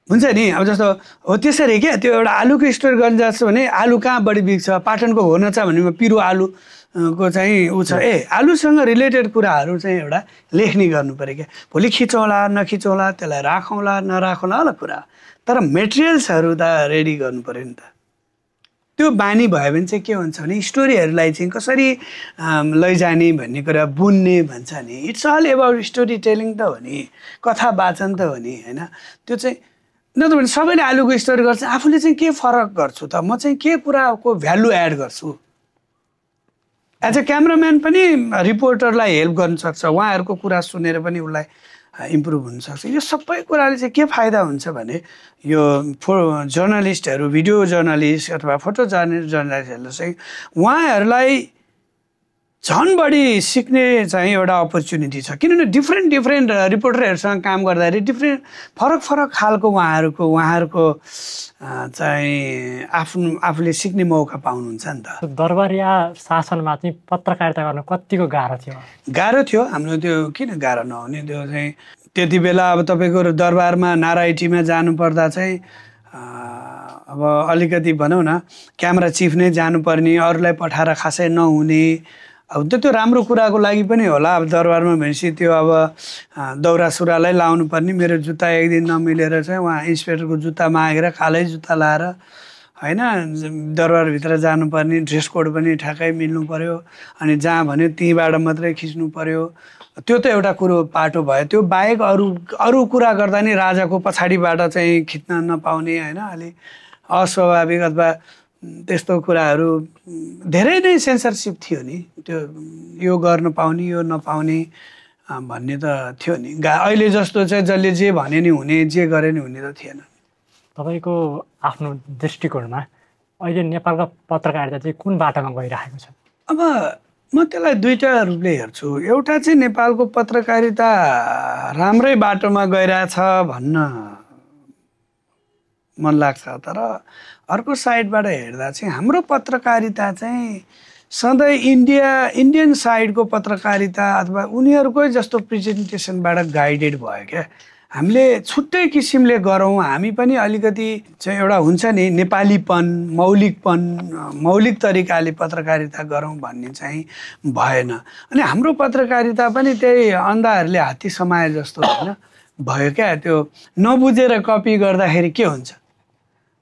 हुन्छ नि अब जस्तो हो त्यसरी क्या त्यो एउटा आलुको स्टोर गर्न जान्छ भने आलु कहाँ बढी बिग्छ पाटनको हो नछ भने पिरो आलुको चाहिँ ऊ छ आलुसँग रिलेटेड कुराहरू चाहिँ एउटा लेख्ने गर्नु पऱ्यो क्या भोलि खिचौँला नखिचौँला त्यसलाई राखौँला नराखौँला होला कुरा तर मेटेरियल्सहरू त रेडी गर्नु पऱ्यो नि त त्यो बानी भयो भने चाहिँ के हुन्छ भने स्टोरीहरूलाई चाहिँ कसरी लैजाने भन्ने कुरा बुन्ने भन्छ नि it's all about story telling त हो नि कथा वाचन त हो नि होइन त्यो चाहिँ नत्र भने सबैले आलुको स्टोरी गर्छ आफूले चाहिँ के फरक गर्छु त म चाहिँ के कुराको भ्यालु एड गर्छु एज अ क्यामराम्यान पनि रिपोर्टरलाई हेल्प गर्न सक्छ उहाँहरूको कुरा सुनेर पनि उसलाई इम्प्रुभ हुनसक्छ यो सबै कुराले चाहिँ के फाइदा हुन्छ भने यो जर्नलिस्टहरू भिडियो जर्नलिस्ट अथवा फोटो जर्नलिस्टहरूले चाहिँ उहाँहरूलाई झन् बढी सिक्ने चाहिँ एउटा अपर्च्युनिटी छ किनभने डिफ्रेन्ट रिपोर्टरहरूसँग काम गर्दाखेरि फरक खालको उहाँहरूको चाहिँ आफूले सिक्ने मौका पाउनुहुन्छ नि त दरबारिया शासनमा चाहिँ पत्रकारिता गर्न कतिको गाह्रो थियो हाम्रो त्यो किन गाह्रो नहुने त्यो चाहिँ त्यति बेला अब तपाईँको दरबारमा नारायटीमा जानुपर्दा चाहिँ अब अलिकति भनौँ न क्यामेरा चिफ नै जानुपर्ने अरूलाई पठाएर खासै नहुने अब त्यो राम्रो कुराको लागि पनि होला अब दरबारमा भनेपछि त्यो अब दौरा सुरुवालै लाउनु पर्ने मेरो जुत्ता एक दिन नमिलेर चाहिँ उहाँ इन्सपेक्टरको जुत्ता मागेर कालै जुत्ता लाएर होइन दरबारभित्र जानुपर्ने ड्रेस कोड पनि ठ्याक्कै मिल्नु पर्यो अनि जहाँ भन्यो त्यहीँबाट मात्रै खिच्नु पर्यो त्यो त एउटा कुरो पाटो भयो त्यो बाहेक अरू कुरा गर्दा नि राजाको पछाडिबाट चाहिँ खिच्न नपाउने होइन अलिक अस्वाभाविक अथवा त्यस्तो कुराहरू धेरै नै सेन्सरसिप थियो नि त्यो यो गर्न पाउने यो नपाउने भन्ने त थियो नि। अहिले जस्तो चाहिँ जसले जे भने नि हुने, जे गरे नि हुने त थिएन। तपाईँको आफ्नो दृष्टिकोणमा अहिले नेपालको पत्रकारिता चाहिँ कुन बाटोमा गइरहेको छ? अब म त्यसलाई दुईटा रूपले हेर्छु। एउटा चाहिँ नेपालको पत्रकारिता राम्रै बाटोमा गइरहेछ भन्न मन लाग्छ, तर अर्को साइडबाट हेर्दा चाहिँ हाम्रो पत्रकारिता चाहिँ सधैँ इन्डियन साइडको पत्रकारिता अथवा उनीहरूकै जस्तो प्रेजेन्टेसनबाट गाइडेड भयो क्या। हामीले छुट्टै किसिमले गरौँ, हामी पनि अलिकति चाहिँ एउटा हुन्छ नि नेपालीपन, मौलिक तरिकाले पत्रकारिता गरौँ भन्ने चाहिँ भएन। अनि हाम्रो पत्रकारिता पनि त्यही अन्धाहरूले हात्ती समाए जस्तो होइन भयो क्या। त्यो नबुझेर कपी गर्दाखेरि के हुन्छ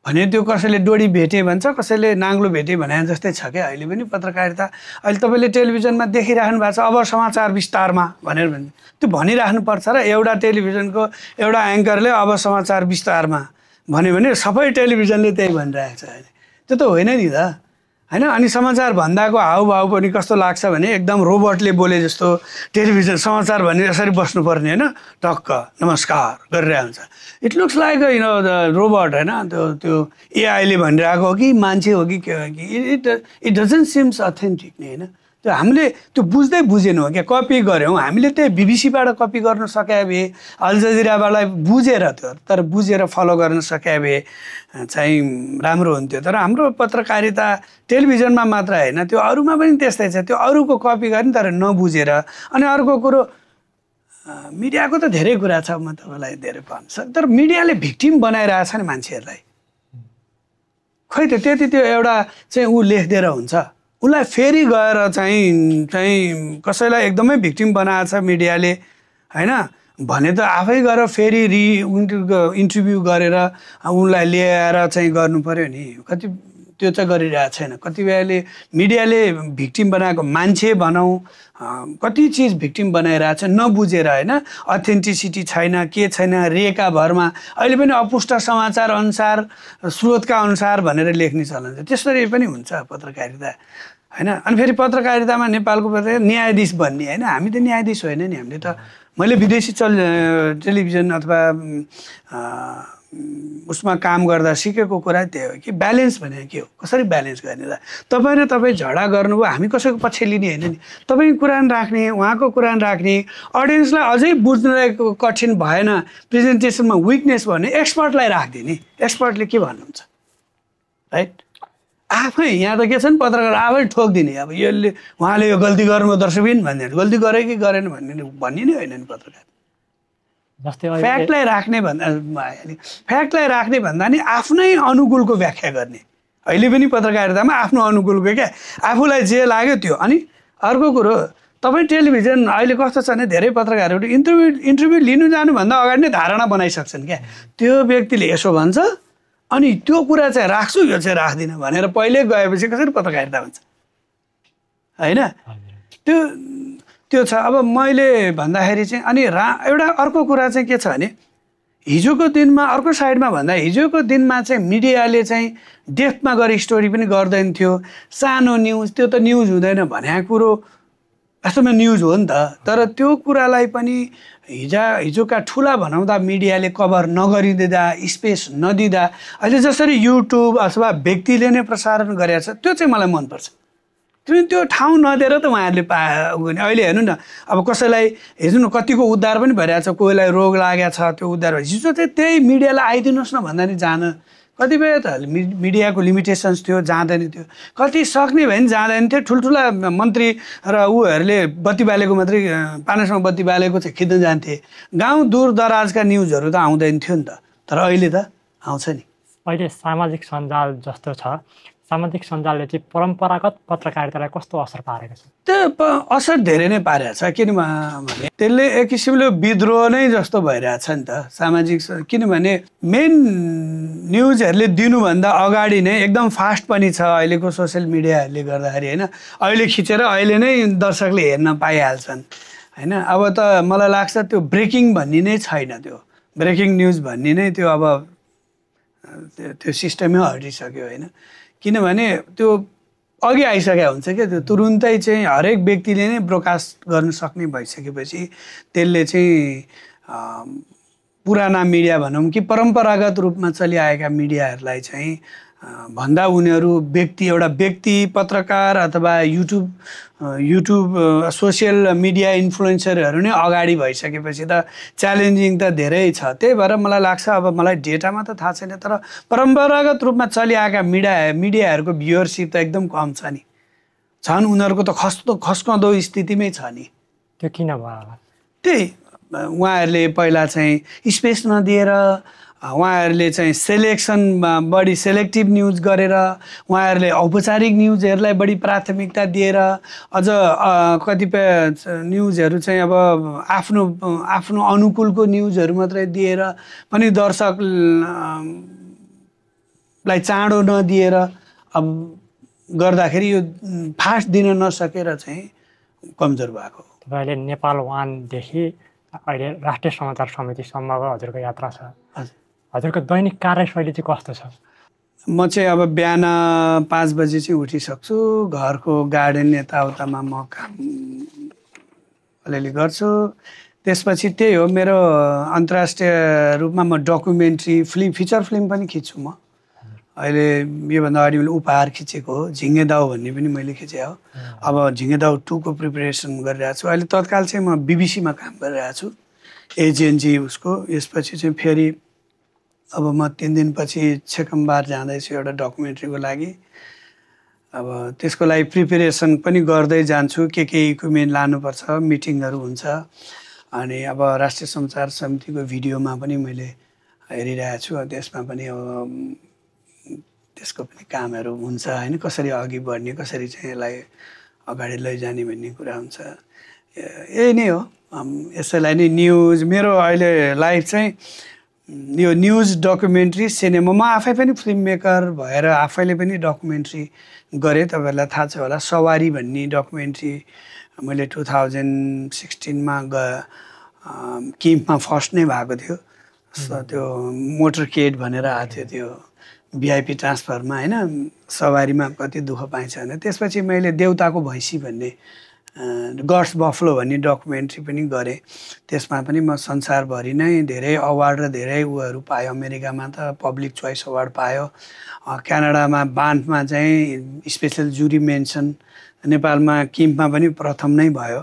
भने त्यो कसैले डोरी भेटे भन्छ, कसैले नाङ्लो भेटे भने जस्तै छ क्या अहिले पनि पत्रकारिता। अहिले तपाईँले टेलिभिजनमा देखिराख्नु भएको छ, अब समाचार विस्तारमा भनेर भन्छ, त्यो भनिराख्नुपर्छ र एउटा टेलिभिजनको एउटा एङ्करले अब समाचार विस्तारमा भन्यो भने सबै टेलिभिजनले त्यही भनिरहेको छ होइन। त्यो त होइन नि त होइन। अनि समाचार भन्दाको हाउभाउ पनि कस्तो लाग्छ भने एकदम रोबोटले बोले जस्तो टेलिभिजन समाचार भने यसरी बस्नुपर्ने होइन, टक्क नमस्कार गरिरहेको हुन्छ। It looks like the robot होइन। त्यो एआईले भनिरहेको हो कि मान्छे हो कि के हो कि, इट डजन्ट सिम्स अथेन्टिक नि होइन। त्यो हामीले त्यो बुझेनौँ क्या, कपी गऱ्यौँ हामीले। त्यही बिबिसीबाट कपी गर्न सके भए, अल जजिराबाट बुझेर त्यो तर बुझेर फलो गर्न सके भए चाहिँ राम्रो हुन्थ्यो। तर हाम्रो पत्रकारिता टेलिभिजनमा मात्र होइन, त्यो अरूमा पनि त्यस्तै छ। त्यो अरूको कपी गर्ने तर नबुझेर। अनि अर्को कुरो मिडियाको त धेरै कुरा छ, म तपाईँलाई धेरै भन्छु, तर मिडियाले भिक्टिम बनाइरहेछ नि मान्छेहरूलाई। खै त त्यति त्यो एउटा चाहिँ ऊ लेखिदिएर हुन्छ, उसलाई फेरि गएर चाहिँ कसैलाई एकदमै भिक्टिम बनाएको छ मिडियाले होइन भने त आफै गएर फेरि इन्टरभ्यू गरेर उनलाई ल्याएर चाहिँ गर्नु पर्यो नि। कति त्यो चाहिँ गरिरहेको छैन। कतिपयले मिडियाले भिक्टिम बनाएको मान्छे भनौँ, कति चिज भिक्टिम बनाइरहेछ नबुझेर होइन। अथेन्टिसिटी छैन, के छैन, रेका भरमा अहिले पनि अपुष्ट समाचार अनुसार, स्रोतका अनुसार भनेर लेख्ने चलन छ। त्यसरी पनि हुन्छ पत्रकारिता होइन। अनि फेरि पत्रकारितामा नेपालको पत्रकार न्यायाधीश भन्ने होइन, हामी त न्यायाधीश होइन नि। हामीले त मैले विदेशी टेलिभिजन अथवा उसमा काम गर्दा सिकेको कुरा त्यही हो कि ब्यालेन्स भनेको के हो, कसरी ब्यालेन्स गर्ने त। तपाईँ र तपाईँ झगडा गर्नुभयो, हामी कसैको पछि लिने होइन नि। तपाईँ कुरान राख्ने, उहाँको कुरान राख्ने, अडियन्सलाई अझै बुझ्नको कठिन भएन, प्रेजेन्टेसनमा विकनेस भने एक्सपर्टलाई राखिदिने। एक्सपर्टले के भन्नुहुन्छ राइट। आफै यहाँ त के छ नि पत्रकार आफै ठोकिदिने, अब यसले उहाँले यो गल्ती गर्नुभयो दर्शकबिन भन्ने, गल्ती गरे कि गरेन भन्ने नै होइन नि पत्रकार। जस्तै फ्याक्टलाई राख्ने भन्दा नि आफ्नै अनुकूलको व्याख्या गर्ने। अहिले पनि पत्रकारितामा आफ्नो अनुकूलको क्या, आफूलाई जे लाग्यो त्यो। अनि अर्को कुरो तपाईँ टेलिभिजन अहिले कस्तो छ भने धेरै पत्रकारहरू इन्टरभ्यू लिनु जानुभन्दा अगाडि नै धारणा बनाइसक्छन् क्या। त्यो व्यक्तिले यसो भन्छ अनि त्यो कुरा चाहिँ राख्छु, यो चाहिँ राख्दिनँ भनेर पहिले गएपछि कसरी पत्रकारिता हुन्छ होइन। त्यो छ। अब मैले भन्दाखेरि चाहिँ अनि एउटा अर्को कुरा चाहिँ के छ भने हिजोको दिनमा अर्को साइडमा भन्दा हिजोको दिनमा चाहिँ मिडियाले चाहिँ डेप्थमा गएर स्टोरी पनि गर्दैन थियो। सानो न्युज, त्यो त न्युज हुँदैन भनेको कुरो वास्तवमा न्युज हो नि त। तर त्यो कुरालाई पनि हिजोका ठुला भनाउँदा मिडियाले कभर नगरिदिँदा, स्पेस नदिँदा, अहिले जसरी युट्युब अथवा व्यक्तिले नै प्रसारण गरेको छ त्यो चाहिँ मलाई मनपर्छ। त्यो ठाउँ नदिएर त उहाँहरूले अहिले हेर्नु न, अब कसैलाई हेर्नु न कतिको उद्धार पनि भइरहेको छ, कोहीलाई रोग लागेको छ त्यो उद्धार भयो। हिजो चाहिँ त्यही मिडियालाई आइदिनुहोस् न भन्दा नि जान, कतिपय त मिडियाको लिमिटेसन्स थियो, जाँदैन थियो। कति सक्ने भयो भने जाँदैन थियो। ठुल्ठुला मन्त्री र उहरूले बत्ती बालेको मात्रै, पानासम्म बत्ती बालेको चाहिँ खिच्न जान्थे। गाउँ दूर दराजका न्युजहरू त आउँदैन थियो नि त, तर अहिले त आउँछ नि। अहिले सामाजिक सञ्जाल जस्तो छ, सामाजिक सञ्जालले चाहिँ परम्परागत पत्रकारितालाई कस्तो असर पारेको छ? त्यो असर धेरै नै पारेको छ। किनभने त्यसले एक किसिमले विद्रोह नै जस्तो भइरहेछ नि त सामाजिक। किनभने मेन न्युजहरूले दिनुभन्दा अगाडि नै एकदम फास्ट पनि छ अहिलेको सोसियल मिडियाहरूले गर्दाखेरि होइन। अहिले खिचेर अहिले नै दर्शकले हेर्न पाइहाल्छन् होइन। अब त मलाई लाग्छ त्यो ब्रेकिङ भन्ने नै छैन, त्यो ब्रेकिङ न्युज भन्ने नै त्यो अब त्यो सिस्टमै हटिसक्यो होइन। किनभने त्यो अघि आइसकेको हुन्छ क्या त्यो तुरुन्तै चाहिँ हरेक व्यक्तिले नै ब्रोडकास्ट गर्न सक्ने भइसकेपछि त्यसले चाहिँ पुराना मिडिया भनौँ कि परम्परागत रूपमा चलिआएका मिडियाहरूलाई चाहिँ भन्दा उनीहरू एउटा व्यक्ति पत्रकार अथवा युट्युब सोसियल मिडिया इन्फ्लुएन्सरहरू नै अगाडि भइसकेपछि त च्यालेन्जिङ त धेरै छ। त्यही भएर मलाई लाग्छ अब मलाई डेटामा त थाहा छैन तर परम्परागत रूपमा चलिआएका मिडियाहरूको भ्युअरसिप त एकदम कम छ नि, छन् उनीहरूको त खस्कँदो स्थितिमै छ नि। त्यो किन भयो होला? त्यही उहाँहरूले पहिला चाहिँ स्पेस नदिएर उहाँहरूले चाहिँ बढी सेलेक्टिभ न्युज गरेर उहाँहरूले औपचारिक न्युजहरूलाई बढी प्राथमिकता दिएर अझ कतिपय न्युजहरू चाहिँ अब आफ्नो अनुकूलको न्युजहरू मात्रै दिएर पनि दर्शकलाई चाँडो नदिएर अब गर्दाखेरि यो फास्ट दिन नसकेर चाहिँ कमजोर भएको। तपाईँले नेपाल वानदेखि अहिले राष्ट्रिय समाचार समितिसम्मको हजुरको यात्रा छ, हजुरको दैनिक कार्यशैली चाहिँ कस्तो छ? म चाहिँ अब बिहान 5 बजी चाहिँ उठिसक्छु, घरको गार्डन यताउतामा म काम अलिअलि गर्छु। त्यसपछि त्यही हो मेरो अन्तर्राष्ट्रिय रूपमा म डकुमेन्ट्री फिचर फिल्म पनि खिच्छु। म अहिले योभन्दा अगाडि मैले उपहार खिचेको हो, झिङ्गे दाउ भन्ने पनि मैले खिचेँ हो। अब झिङ्गे दाउ 2 को प्रिपरेसन गरिरहेको छु। अहिले तत्काल चाहिँ म बिबिसीमा काम गरिरहेको छु, एजेन्जी उसको। यसपछि चाहिँ फेरि अब म 3 दिनपछि छेकमबार जाँदैछु एउटा डकुमेन्ट्रीको लागि। अब त्यसको लागि प्रिपरेसन पनि गर्दै जान्छु, के इक्विपमेन्ट लानुपर्छ, मिटिङहरू हुन्छ। अनि अब राष्ट्रिय समाचार समितिको भिडियोमा पनि मैले हेरिरहेको छु, त्यसमा पनि अब त्यसको पनि कामहरू हुन्छ होइन, कसरी अघि बढ्ने, कसरी चाहिँ यसलाई अगाडि लैजाने भन्ने कुरा हुन्छ। यही नै हो। यसैलाई नै न्युज मेरो अहिले लाइफ चाहिँ यो न्युज डकुमेन्ट्री सिनेमा। म आफै पनि फिल्म मेकर भएर आफैले पनि डकुमेन्ट्री गरेँ। तपाईँहरूलाई थाहा छ होला सवारी भन्ने डकुमेन्ट्री मैले 2016मा किम्पमा फर्स्ट नै भएको थियो। त्यो मोटरकेड भनेर आएको थियो, त्यो भिआइपी ट्रान्सफरमा होइन, सवारीमा कति दुःख पाइन्छ भने। त्यसपछि मैले देउताको भैँसी भन्ने गड्स बफलो भन्ने डकुमेन्ट्री पनि गरेँ। त्यसमा पनि म संसारभरि नै धेरै अवार्ड र धेरै उयोहरू पायो। अमेरिकामा त पब्लिक चोइस अवार्ड पायो, क्यानाडामा बान्फमा चाहिँ स्पेसल जुरी मेन्सन, नेपालमा किम्पमा पनि प्रथम नै भयो।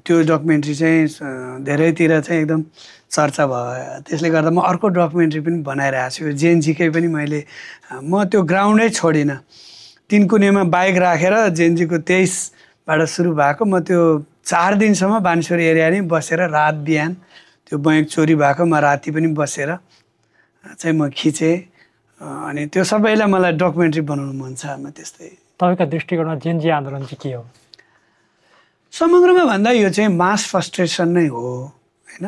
त्यो डकुमेन्ट्री चाहिँ धेरैतिर चाहिँ एकदम चर्चा भयो। त्यसले गर्दा म अर्को डकुमेन्ट्री पनि बनाइरहेको छु। जेएनजीकै पनि म त्यो ग्राउन्डै छोडिनँ। 3 कुनेमा बाइक राखेर जेएनजीको 23बाट सुरु भएको, म त्यो 4 दिनसम्म बानेश्वर एरिया नै बसेर रात बिहान त्यो बैंक चोरी भएको म राति पनि बसेर चाहिँ म खिचेँ। अनि त्यो सबैलाई मलाई डकुमेन्ट्री बनाउनु मन छ। म त्यस्तै। तपाईँको दृष्टिकोणमा जेएनजी आन्दोलन चाहिँ के हो? समग्रमा भन्दा यो चाहिँ मास फ्रस्ट्रेसन नै हो होइन।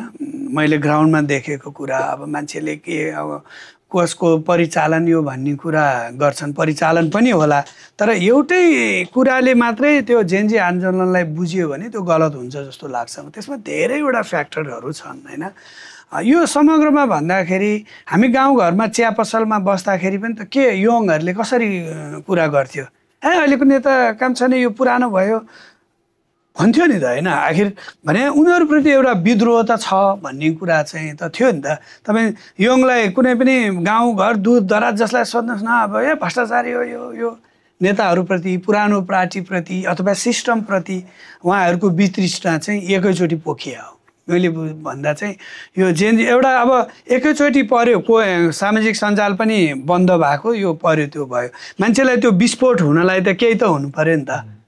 मैले ग्राउन्डमा देखेको कुरा, अब मान्छेले के अब कसको परिचालन यो भन्ने कुरा गर्छन्, परिचालन पनि होला, तर एउटै कुराले मात्रै त्यो जेएनजी आन्दोलनलाई बुझ्यो भने त्यो गलत हुन्छ जस्तो लाग्छ। त्यसमा धेरैवटा फ्याक्टरहरू छन् होइन। यो समग्रमा भन्दाखेरि हामी गाउँघरमा चिया पसलमा बस्दाखेरि पनि त के यङहरूले कसरी कुरा गर्थ्यो, अहिलेको नेता काम छैन, यो पुरानो भयो भन्थ्यो नि त होइन। आखिर भने उनीहरूप्रति एउटा विद्रोह त छ भन्ने कुरा चाहिँ त थियो नि त। तपाईँ यङलाई कुनै पनि गाउँघर दूर दराज जसलाई सोध्नुहोस् न, अब भ्रष्टाचारी हो यो नेताहरूप्रति, पुरानो पार्टीप्रति अथवा सिस्टमप्रति उहाँहरूको वितृष्णा चाहिँ एकैचोटि पोखिया हो। मैले भन्दा चाहिँ यो जेएनजी एउटा अब एकैचोटि पर्यो, सामाजिक सञ्जाल पनि बन्द भएको, यो पर्यो त्यो भयो। मान्छेलाई त्यो विस्फोट हुनलाई त केही त हुनु पर्यो नि त।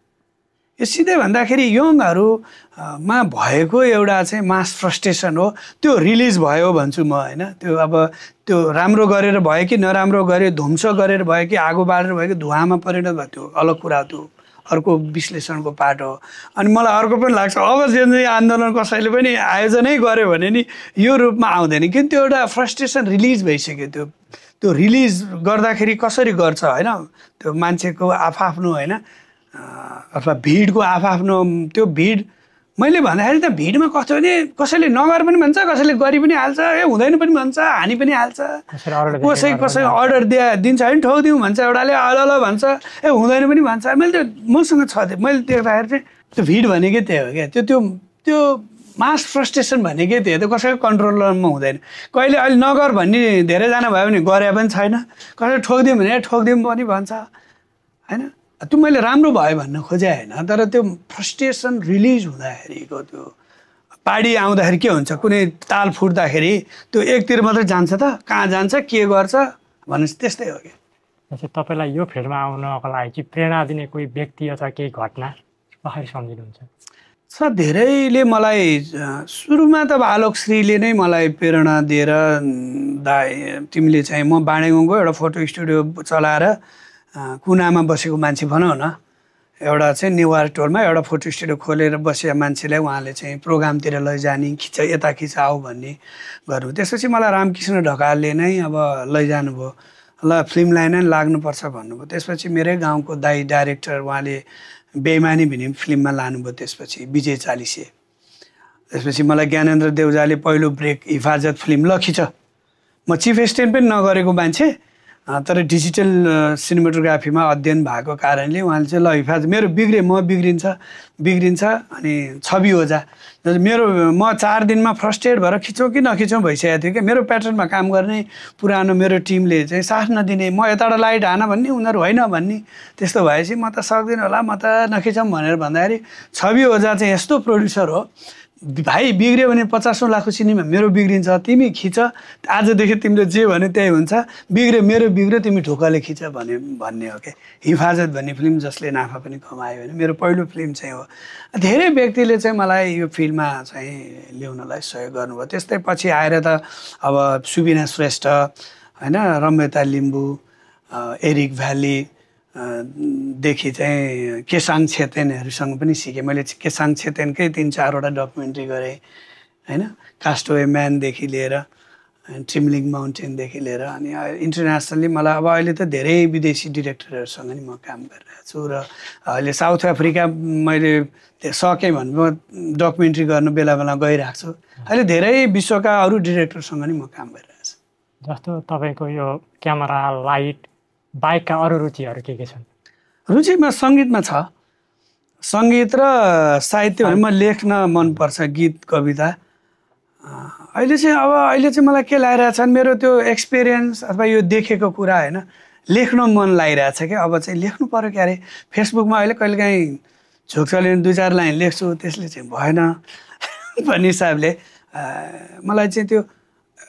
यो सिधै भन्दाखेरि यङहरूमा भएको एउटा चाहिँ मास फ्रस्ट्रेसन हो, त्यो रिलिज भयो भन्छु म होइन। त्यो अब त्यो राम्रो गरेर भयो कि नराम्रो गर्यो, ध्वंस गरेर भयो कि आगो बालेर भयो कि धुवामा परिणत भयो, त्यो अलग कुरा, त्यो अर्को विश्लेषणको पार्ट हो। अनि मलाई अर्को पनि लाग्छ अब जेएनजी आन्दोलन कसैले पनि आयोजनै गर्यो भने नि यो रूपमा आउँदैन, किन त्यो एउटा फ्रस्ट्रेसन रिलिज भइसक्यो। त्यो रिलिज गर्दाखेरि कसरी गर्छ होइन, त्यो मान्छेको आफआफ्नो होइन अथवा भिडको आफआफ्नो त्यो भिड मैले भन्दाखेरि त भिडमा कस्तो भने कसैले नगर पनि भन्छ, कसैले गरी पनि हाल्छ, हुँदैन पनि भन्छ, हानि पनि हाल्छ, कसै अर्डर दिन्छ होइन ठोकिदिउँ भन्छ, एउटाले अल भन्छ, हुँदैन पनि भन्छ। मैले त मसँग छ, मैले देख्दाखेरि चाहिँ त्यो भिड भनेकै त्यही हो क्या, त्यो मास फ्रस्ट्रेसन भनेकै त्यही हो, त्यो कसैको कन्ट्रोलमा हुँदैन। कहिले अहिले नगर भन्ने धेरैजना भयो भने गरे पनि छैन, कसैले ठोकिदिउँ भने ठोकिदिउँ पनि भन्छ होइन। त्यो मैले राम्रो भयो भन्न खोजेँ होइन, तर त्यो फ्रस्ट्रेसन रिलिज हुँदाखेरिको त्यो पाडी आउँदाखेरि के हुन्छ, कुनै ताल फुट्दाखेरि त्यो एकतिर मात्रै जान्छ त, कहाँ जान्छ के गर्छ भनेपछि त्यस्तै हो क्या। तपाईँलाई यो फिल्डमा आउनको लागि चाहिँ प्रेरणा दिने कोही व्यक्ति अथवा केही घटना कसरी सम्झिनुहुन्छ? धेरैले मलाई सुरुमा त आलोकश्रीले नै मलाई प्रेरणा दिएर दाइ तिमीले चाहिँ, म बाँडेगाउँको एउटा फोटो स्टुडियो चलाएर कुनामा बसेको मान्छे भनौँ न, एउटा चाहिँ नेवार टोलमा एउटा फोटो स्टुडियो खोलेर बसेका मान्छेलाई उहाँले चाहिँ प्रोग्रामतिर लैजाने, यता खिच आऊ भन्ने गर्नु। त्यसपछि मलाई रामकृष्ण ढकालले नै अब लैजानुभयो, ल फिल्मलाई नै लाग्नुपर्छ भन्नुभयो। त्यसपछि मेरै गाउँको दाइ डाइरेक्टर उहाँले बेइमानी भन्ने फिल्ममा लानुभयो, त्यसपछि विजय चालिसे। त्यसपछि मलाई ज्ञानेन्द्र देउजाले पहिलो ब्रेक हिफाजत फिल्म ल खिच, म चिफ एसिस्टेन्ट पनि नगरेको मान्छे, तर डिजिटल सिनेमाटोग्राफीमा अध्ययन भएको कारणले उहाँले चाहिँ ल हिफाजत मेरो म बिग्रिन्छ अनि छवि ओझा म 4 दिनमा फ्रस्ट्रेट भएर खिचौँ कि नखिचौँ भइसकेको थियो क्या। मेरो प्याटर्नमा काम गर्ने पुरानो मेरो टिमले चाहिँ साथ नदिने, म यताबाट लाइट हान भन्ने, उनीहरू होइन भन्ने, त्यस्तो भएपछि म त सक्दिनँ होला, म त नखिचौँ भनेर भन्दाखेरि छवि ओझा चाहिँ यस्तो प्रोड्युसर हो, भाइ बिग्रियो भने 50 लाखको सिनेमा मेरो बिग्रिन्छ, तिमी खिच, आजदेखि तिमीले जे भन्यो त्यही हुन्छ, मेरो बिग्रियो तिमी ढोकाले खिच भन्ने हो क्या। हिफाजत भन्ने फिल्म जसले नाफा पनि कमायो होइन, मेरो पहिलो फिल्म चाहिँ हो। धेरै व्यक्तिले चाहिँ मलाई यो फिल्ममा चाहिँ ल्याउनलाई सहयोग गर्नुभयो। त्यस्तै पछि आएर त अब सुबिना श्रेष्ठ होइन, रम्यता लिम्बू, एरिक भ्याली देखि चाहिँ केसाङ छेतेनहरूसँग पनि सिकेँ मैले। केसाङ छेतेनकै 3-4वटा डकुमेन्ट्री गरेँ होइन, कास्टवे म्यानदेखि लिएर ट्रिमलिङ माउन्टेनदेखि लिएर। अनि इन्टरनेसनली मलाई अब अहिले त धेरै विदेशी डिरेक्टरहरूसँग नि म काम गरिरहेको छु र अहिले साउथ अफ्रिका मैले सकेँ भने डकुमेन्ट्री गर्नु बेला बेला गइरहेको छु। अहिले धेरै विश्वका अरू डिरेक्टरसँग नि म काम गरिरहेको छु। जस्तो तपाईँको यो क्यामेरा लाइट बाहेकका अरू रुचिहरू के छन्? रुचिमा सङ्गीतमा छ, सङ्गीत र साहित्य भने म लेख्न मनपर्छ, गीत कविता। अहिले चाहिँ मलाई के लागिरहेछ भने मेरो त्यो एक्सपिरियन्स अथवा यो देखेको कुरा होइन, लेख्न मन लागिरहेछ क्या। अब चाहिँ लेख्नु पऱ्यो क्यारे, फेसबुकमा अहिले कहिलेकाहीँ झोक चल्यो भने 2-4 लाइन लेख्छु, त्यसले चाहिँ भएन भन्ने हिसाबले मलाई चाहिँ त्यो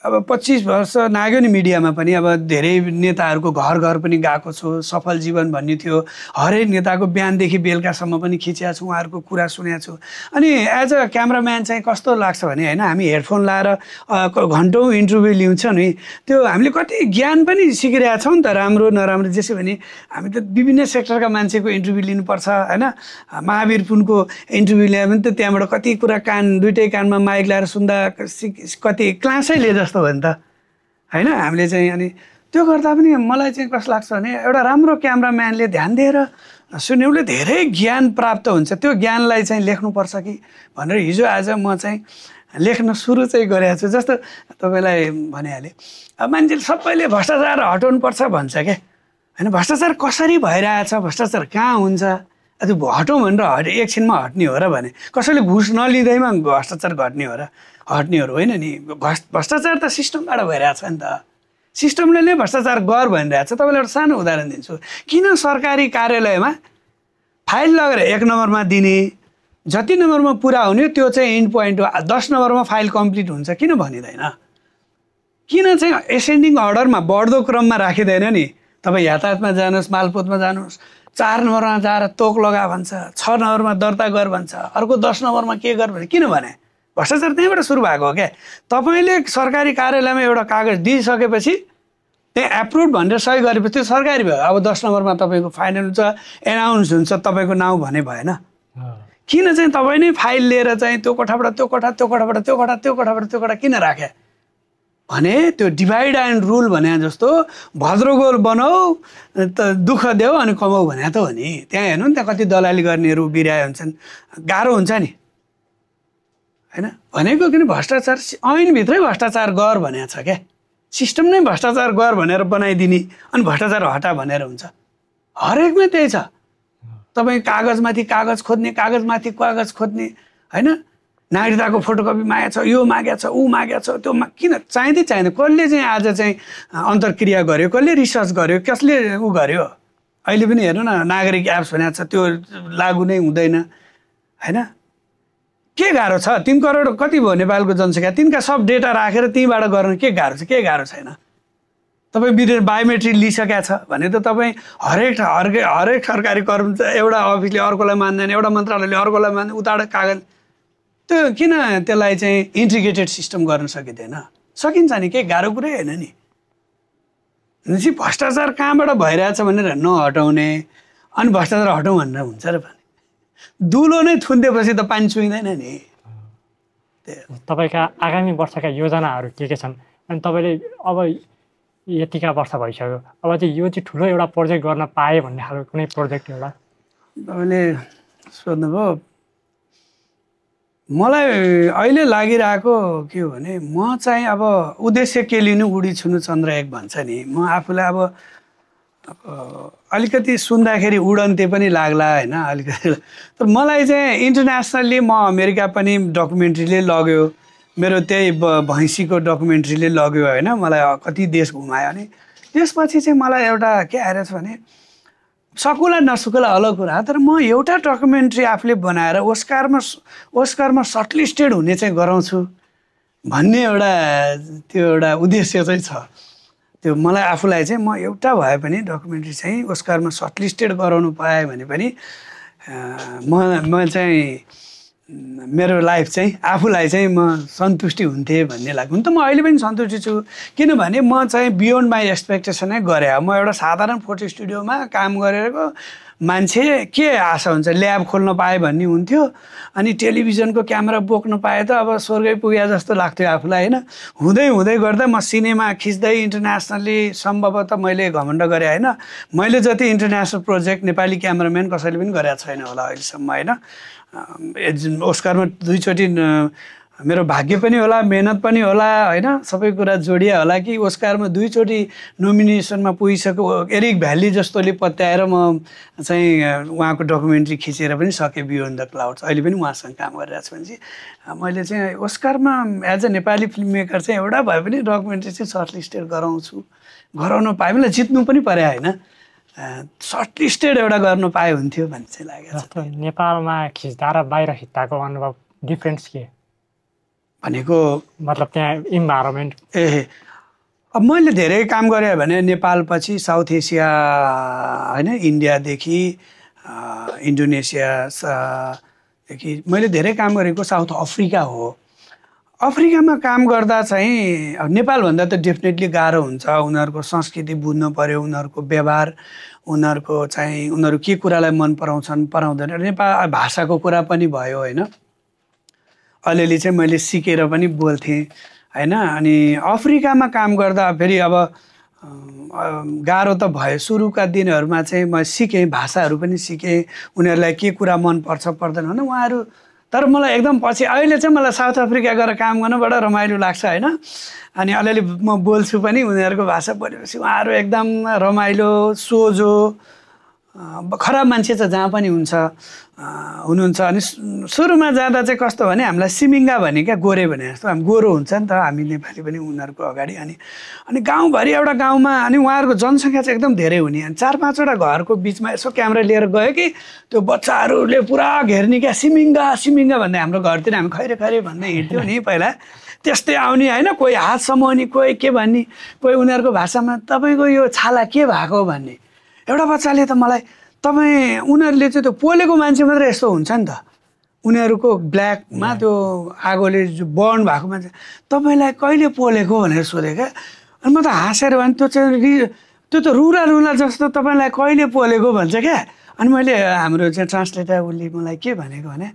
अब 25 वर्ष नाग्यो नि मिडियामा पनि। अब धेरै नेताहरूको घर घर पनि गएको छु, सफल जीवन भन्ने थियो, हरेक नेताको बिहानदेखि बेलुकासम्म पनि खिचेको छु, उहाँहरूको कुरा सुनेको छु। अनि एज अ क्यामराम्यान चाहिँ कस्तो लाग्छ भने होइन, हामी हेडफोन लाएर घन्टौँ इन्टरभ्यू लिन्छौँ नि, त्यो हामीले कति ज्ञान पनि सिकिरहेको छौँ नि त, राम्रो नराम्रो। जसो भने हामी त विभिन्न सेक्टरका मान्छेको इन्टरभ्यू लिनुपर्छ होइन, महावीर पुनको इन्टरभ्यू ल्यायो भने त त्यहाँबाट कति कुरा दुइटै कानमा माइक ल्याएर सुन्दा कति क्लासै लिए जस्तो हो नि त होइन हामीले चाहिँ। अनि त्यो गर्दा पनि मलाई चाहिँ कस्तो लाग्छ भने एउटा राम्रो क्यामराम्यानले ध्यान दिएर सुन्नेले धेरै ज्ञान प्राप्त हुन्छ, त्यो ज्ञानलाई चाहिँ लेख्नुपर्छ कि भनेर हिजो आज म चाहिँ लेख्न सुरु चाहिँ गरेको छु। जस्तो तपाईँलाई भनिहालेँ, अब मान्छेले सबैले भ्रष्टाचार हटाउनुपर्छ भन्छ क्या होइन, भ्रष्टाचार कसरी भइरहेछ, भ्रष्टाचार कहाँ हुन्छ, त्यो हटौँ भनेर एकछिनमा हट्ने हो र भने, कसैले घुस नलिँदैमा भ्रष्टाचार घट्ने हो र हट्नेहरू होइन नि। भ्रष्टाचार त सिस्टमबाट भइरहेछ नि त, सिस्टमले नै भ्रष्टाचार गर भनिरहेछ। तपाईँलाई एउटा सानो उदाहरण दिन्छु, किन सरकारी कार्यालयमा फाइल लगेर 1 नम्बरमा दिने, जति नम्बरमा पुरा हुने त्यो चाहिँ इन्ड पोइन्ट हो, 10 नम्बरमा फाइल कम्प्लिट हुन्छ किन भनिँदैन? किन चाहिँ एसेन्डिङ अर्डरमा बढ्दो क्रममा राखिँदैन नि? तपाईँ यातायातमा जानुहोस्, मालपोतमा जानुहोस्, 4 नम्बरमा जाएर तोक लगा भन्छ, 6 नम्बरमा दर्ता गर भन्छ, अर्को 10 नम्बरमा के गर भन्छ, किन भने? भ्रष्टाचार त्यहीँबाट सुरु भएको हो क्या। तपाईँले सरकारी कार्यालयमा एउटा कागज दिइसकेपछि त्यहाँ एप्रुभ भनेर सही गरेपछि त्यो सरकारी भयो। अब 10 नम्बरमा तपाईँको फाइनल हुन्छ, एनाउन्स हुन्छ, तपाईँको नाउँ भने भएन। किन चाहिँ तपाईँ नै फाइल लिएर चाहिँ त्यो कोठाबाट त्यो कोठा, त्यो कोठाबाट त्यो कोठा, त्यो कोठाबाट त्यो कोठा किन राखे भने? त्यो डिभाइड एन्ड रुल भने जस्तो भद्रगोल बनाऊ त दुःख देऊ अनि कमाऊ भने त हो नि। त्यहाँ हेर्नु नि त्यहाँ कति दलाली गर्नेहरू बिराए हुन्छन्, गाह्रो हुन्छ नि होइन भनेको किन भ्रष्टाचार ऐनभित्रै भ्रष्टाचार गर भनेको छ क्या सिस्टम नै भ्रष्टाचार गर भनेर बनाइदिने अनि भ्रष्टाचार हटा भनेर हुन्छ हरेकमा त्यही छ तपाईँ कागजमाथि कागज खोज्ने कागजमाथि कागज खोज्ने होइन नागरिकताको फोटोकपी मागेको छ यो मागेको छ ऊ मागेको छ त्यो किन चाहिँदैन कसले चाहिँ आज चाहिँ अन्तर्क्रिया गर्यो कसले रिसर्च गर्यो कसले ऊ गर्यो अहिले पनि हेर्नु न नागरिक एप्स भनेको छ त्यो लागु नै हुँदैन होइन के गाह्रो छ 3 करोड कति भयो नेपालको जनसङ्ख्या तिनका सब डेटा राखेर त्यहीँबाट गर्न के गाह्रो छ के गाह्रो छैन तपाईँ बायोमेट्रिक लिइसकेका छ भने त तपाईँ हरेक सरकारी कर्मचारी एउटा अफिसले अर्कोलाई मान्दैन एउटा मन्त्रालयले अर्कोलाई मान्दैन उताबाट कागज त्यो किन त्यसलाई चाहिँ इन्टिग्रेटेड सिस्टम गर्न सकिँदैन सकिन्छ नि केही गाह्रो कुरै होइन नि भनेपछि भ्रष्टाचार कहाँबाट भइरहेछ भनेर नहटाउने अनि भ्रष्टाचार हटाउँ भनेर हुन्छ र भने दुलो नै थुनिदिएपछि त पानी छुइँदैन नि तपाईँका आगामी वर्षका योजनाहरू के छन् अनि तपाईँले अब यतिका वर्ष भइसक्यो अब चाहिँ यो चाहिँ ठुलो एउटा प्रोजेक्ट गर्न पाएँ भन्ने खालको कुनै प्रोजेक्ट एउटा तपाईँले सोध्नुभयो मलाई अहिले लागिरहेको के हो भने म चाहिँ अब उद्देश्य के लिनु उडी छुनु चन्द्र एक भन्छ नि म आफूलाई अब अलिकति सुन्दाखेरि उडन्ते पनि लाग्ला होइन अलिकति तर मलाई चाहिँ इन्टरनेसनल्ली म अमेरिका पनि डकुमेन्ट्रीले लग्यो मेरो त्यही भैँसीको डकुमेन्ट्रीले लग्यो होइन मलाई कति देश घुमायो अनि त्यसपछि चाहिँ मलाई एउटा के आइरहेछ भने सकुला नसकुला अलग कुरा तर म एउटा डकुमेन्ट्री आफूले बनाएर ओस्कारमा सर्टलिस्टेड हुने चाहिँ गराउँछु भन्ने एउटा त्यो एउटा उद्देश्य चाहिँ छ त्यो मलाई आफूलाई चाहिँ म एउटा भए पनि डकुमेन्ट्री चाहिँ ओस्कारमा सर्टलिस्टेड गराउनु पाएँ भने पनि म चाहिँ मेरो लाइफ चाहिँ आफूलाई चाहिँ म सन्तुष्टि हुन्थेँ भन्ने लाग्छ हुन त म अहिले पनि सन्तुष्टि छु किनभने म चाहिँ बियोन्ड माई एक्सपेक्टेसनै गरेँ म एउटा साधारण फोटो स्टुडियोमा काम गरेको मान्छे के आशा हुन्छ ल्याब खोल्न पाएँ भन्ने हुन्थ्यो अनि टेलिभिजनको क्यामेरा बोक्न पाएँ त अब स्वर्गै पुगे जस्तो लाग्थ्यो आफूलाई होइन हुँदै गर्दा म सिनेमा खिच्दै इन्टरनेसनल्ली सम्भवतः मैले घमण्ड गरेँ होइन मैले जति इन्टरनेसनल प्रोजेक्ट नेपाली क्यामेराम्यान कसैले पनि गरेको छैन होला अहिलेसम्म होइन ओस्कारमा 2 चोटि मेरो भाग्य पनि होला मेहनत पनि होला होइन सबै कुरा जोडिया होला कि ओस्कारमा 2 चोटि नोमिनेसनमा पुगिसक्यो एरिक भ्याली जस्तोले पत्याएर म चाहिँ उहाँको डकुमेन्ट्री खिचेर पनि सकेँ बियोन्ड द क्लाउड्स अहिले पनि उहाँसँग काम गरिरहेको छु भने चाहिँ मैले चाहिँ ओस्कारमा as a Nepali film maker चाहिँ एउटा भए पनि डकुमेन्ट्री चाहिँ सर्टलिस्टेड गराउन पाएँ मलाई जित्नु पनि पर्यो होइन सर्टलिस्टेड एउटा गर्नु पाए हुन्थ्यो भन्ने चाहिँ लागेको छ नेपालमा खिच्दा र बाहिर खिच्दाको अनुभव डिफ्रेन्स के भनेको मतलब त्यहाँ इन्भाइरोमेन्ट अब मैले धेरै काम गरेँ भने नेपालपछि साउथ एसिया होइन इन्डियादेखि इन्डोनेसियादेखि मैले धेरै काम गरेको साउथ अफ्रिका हो अफ्रिकामा काम गर्दा चाहिँ नेपालभन्दा त डेफिनेटली गाह्रो हुन्छ उनीहरूको संस्कृति बुझ्नु पर्यो उनीहरूको व्यवहार उनीहरू के कुरालाई मन पराउँछन् पराउँदैन नेपाल भाषाको कुरा पनि भयो होइन अलिअलि चाहिँ मैले सिकेर पनि बोल्थेँ होइन अनि अफ्रिकामा काम गर्दा फेरि अब गाह्रो त भयो सुरुका दिनहरूमा चाहिँ म सिकेँ भाषाहरू पनि सिकेँ उनीहरूलाई के कुरा मन पर्छ पर्दैन होइन उहाँहरू तर मलाई एकदम पछि अहिले चाहिँ मलाई साउथ अफ्रिका गएर काम गर्न बडा रमाइलो लाग्छ होइन अनि अलिअलि म बोल्छु पनि उनीहरूको भाषा बोलेपछि उहाँहरू एकदम रमाइलो सोझो खराब मान्छे चाहिँ जहाँ पनि हुनुहुन्छ अनि सुरुमा जाँदा चाहिँ कस्तो भने हामीलाई सिमिङ्गा भने क्या गोरे भने जस्तो हामी गोरो हुन्छ नि त हामी नेपाली पनि उनीहरूको अगाडि अनि गाउँभरि एउटा गाउँमा अनि उहाँहरूको जनसङ्ख्या चाहिँ एकदम धेरै हुने अनि 4-5वटा घरको बिचमा यसो क्यामेरा लिएर गयो कि त्यो बच्चाहरूले पुरा घेर्ने क्या सिमिङ्गा भन्दै हाम्रो घरतिर हामी खैरे भन्दै हिँड्थ्यौँ नि पहिला त्यस्तै आउने होइन कोही हात समाउने कोही के भन्ने कोही उनीहरूको भाषामा तपाईँको यो छाला के भएको भन्ने एउटा बच्चाले त मलाई उनीहरूले चाहिँ त्यो पोलेको मान्छे मात्रै यस्तो हुन्छ नि त उनीहरूको ब्ल्याकमा त्यो आगोले बर्न भएको मान्छे तपाईँलाई कहिले पोलेको भनेर सोधेँ क्या अनि म त हाँसेर भने त्यो त रुला जस्तो तपाईँलाई कहिले पोलेको भन्छ क्या अनि मैले हाम्रो चाहिँ ट्रान्सलेटर उसले मलाई के भनेको भने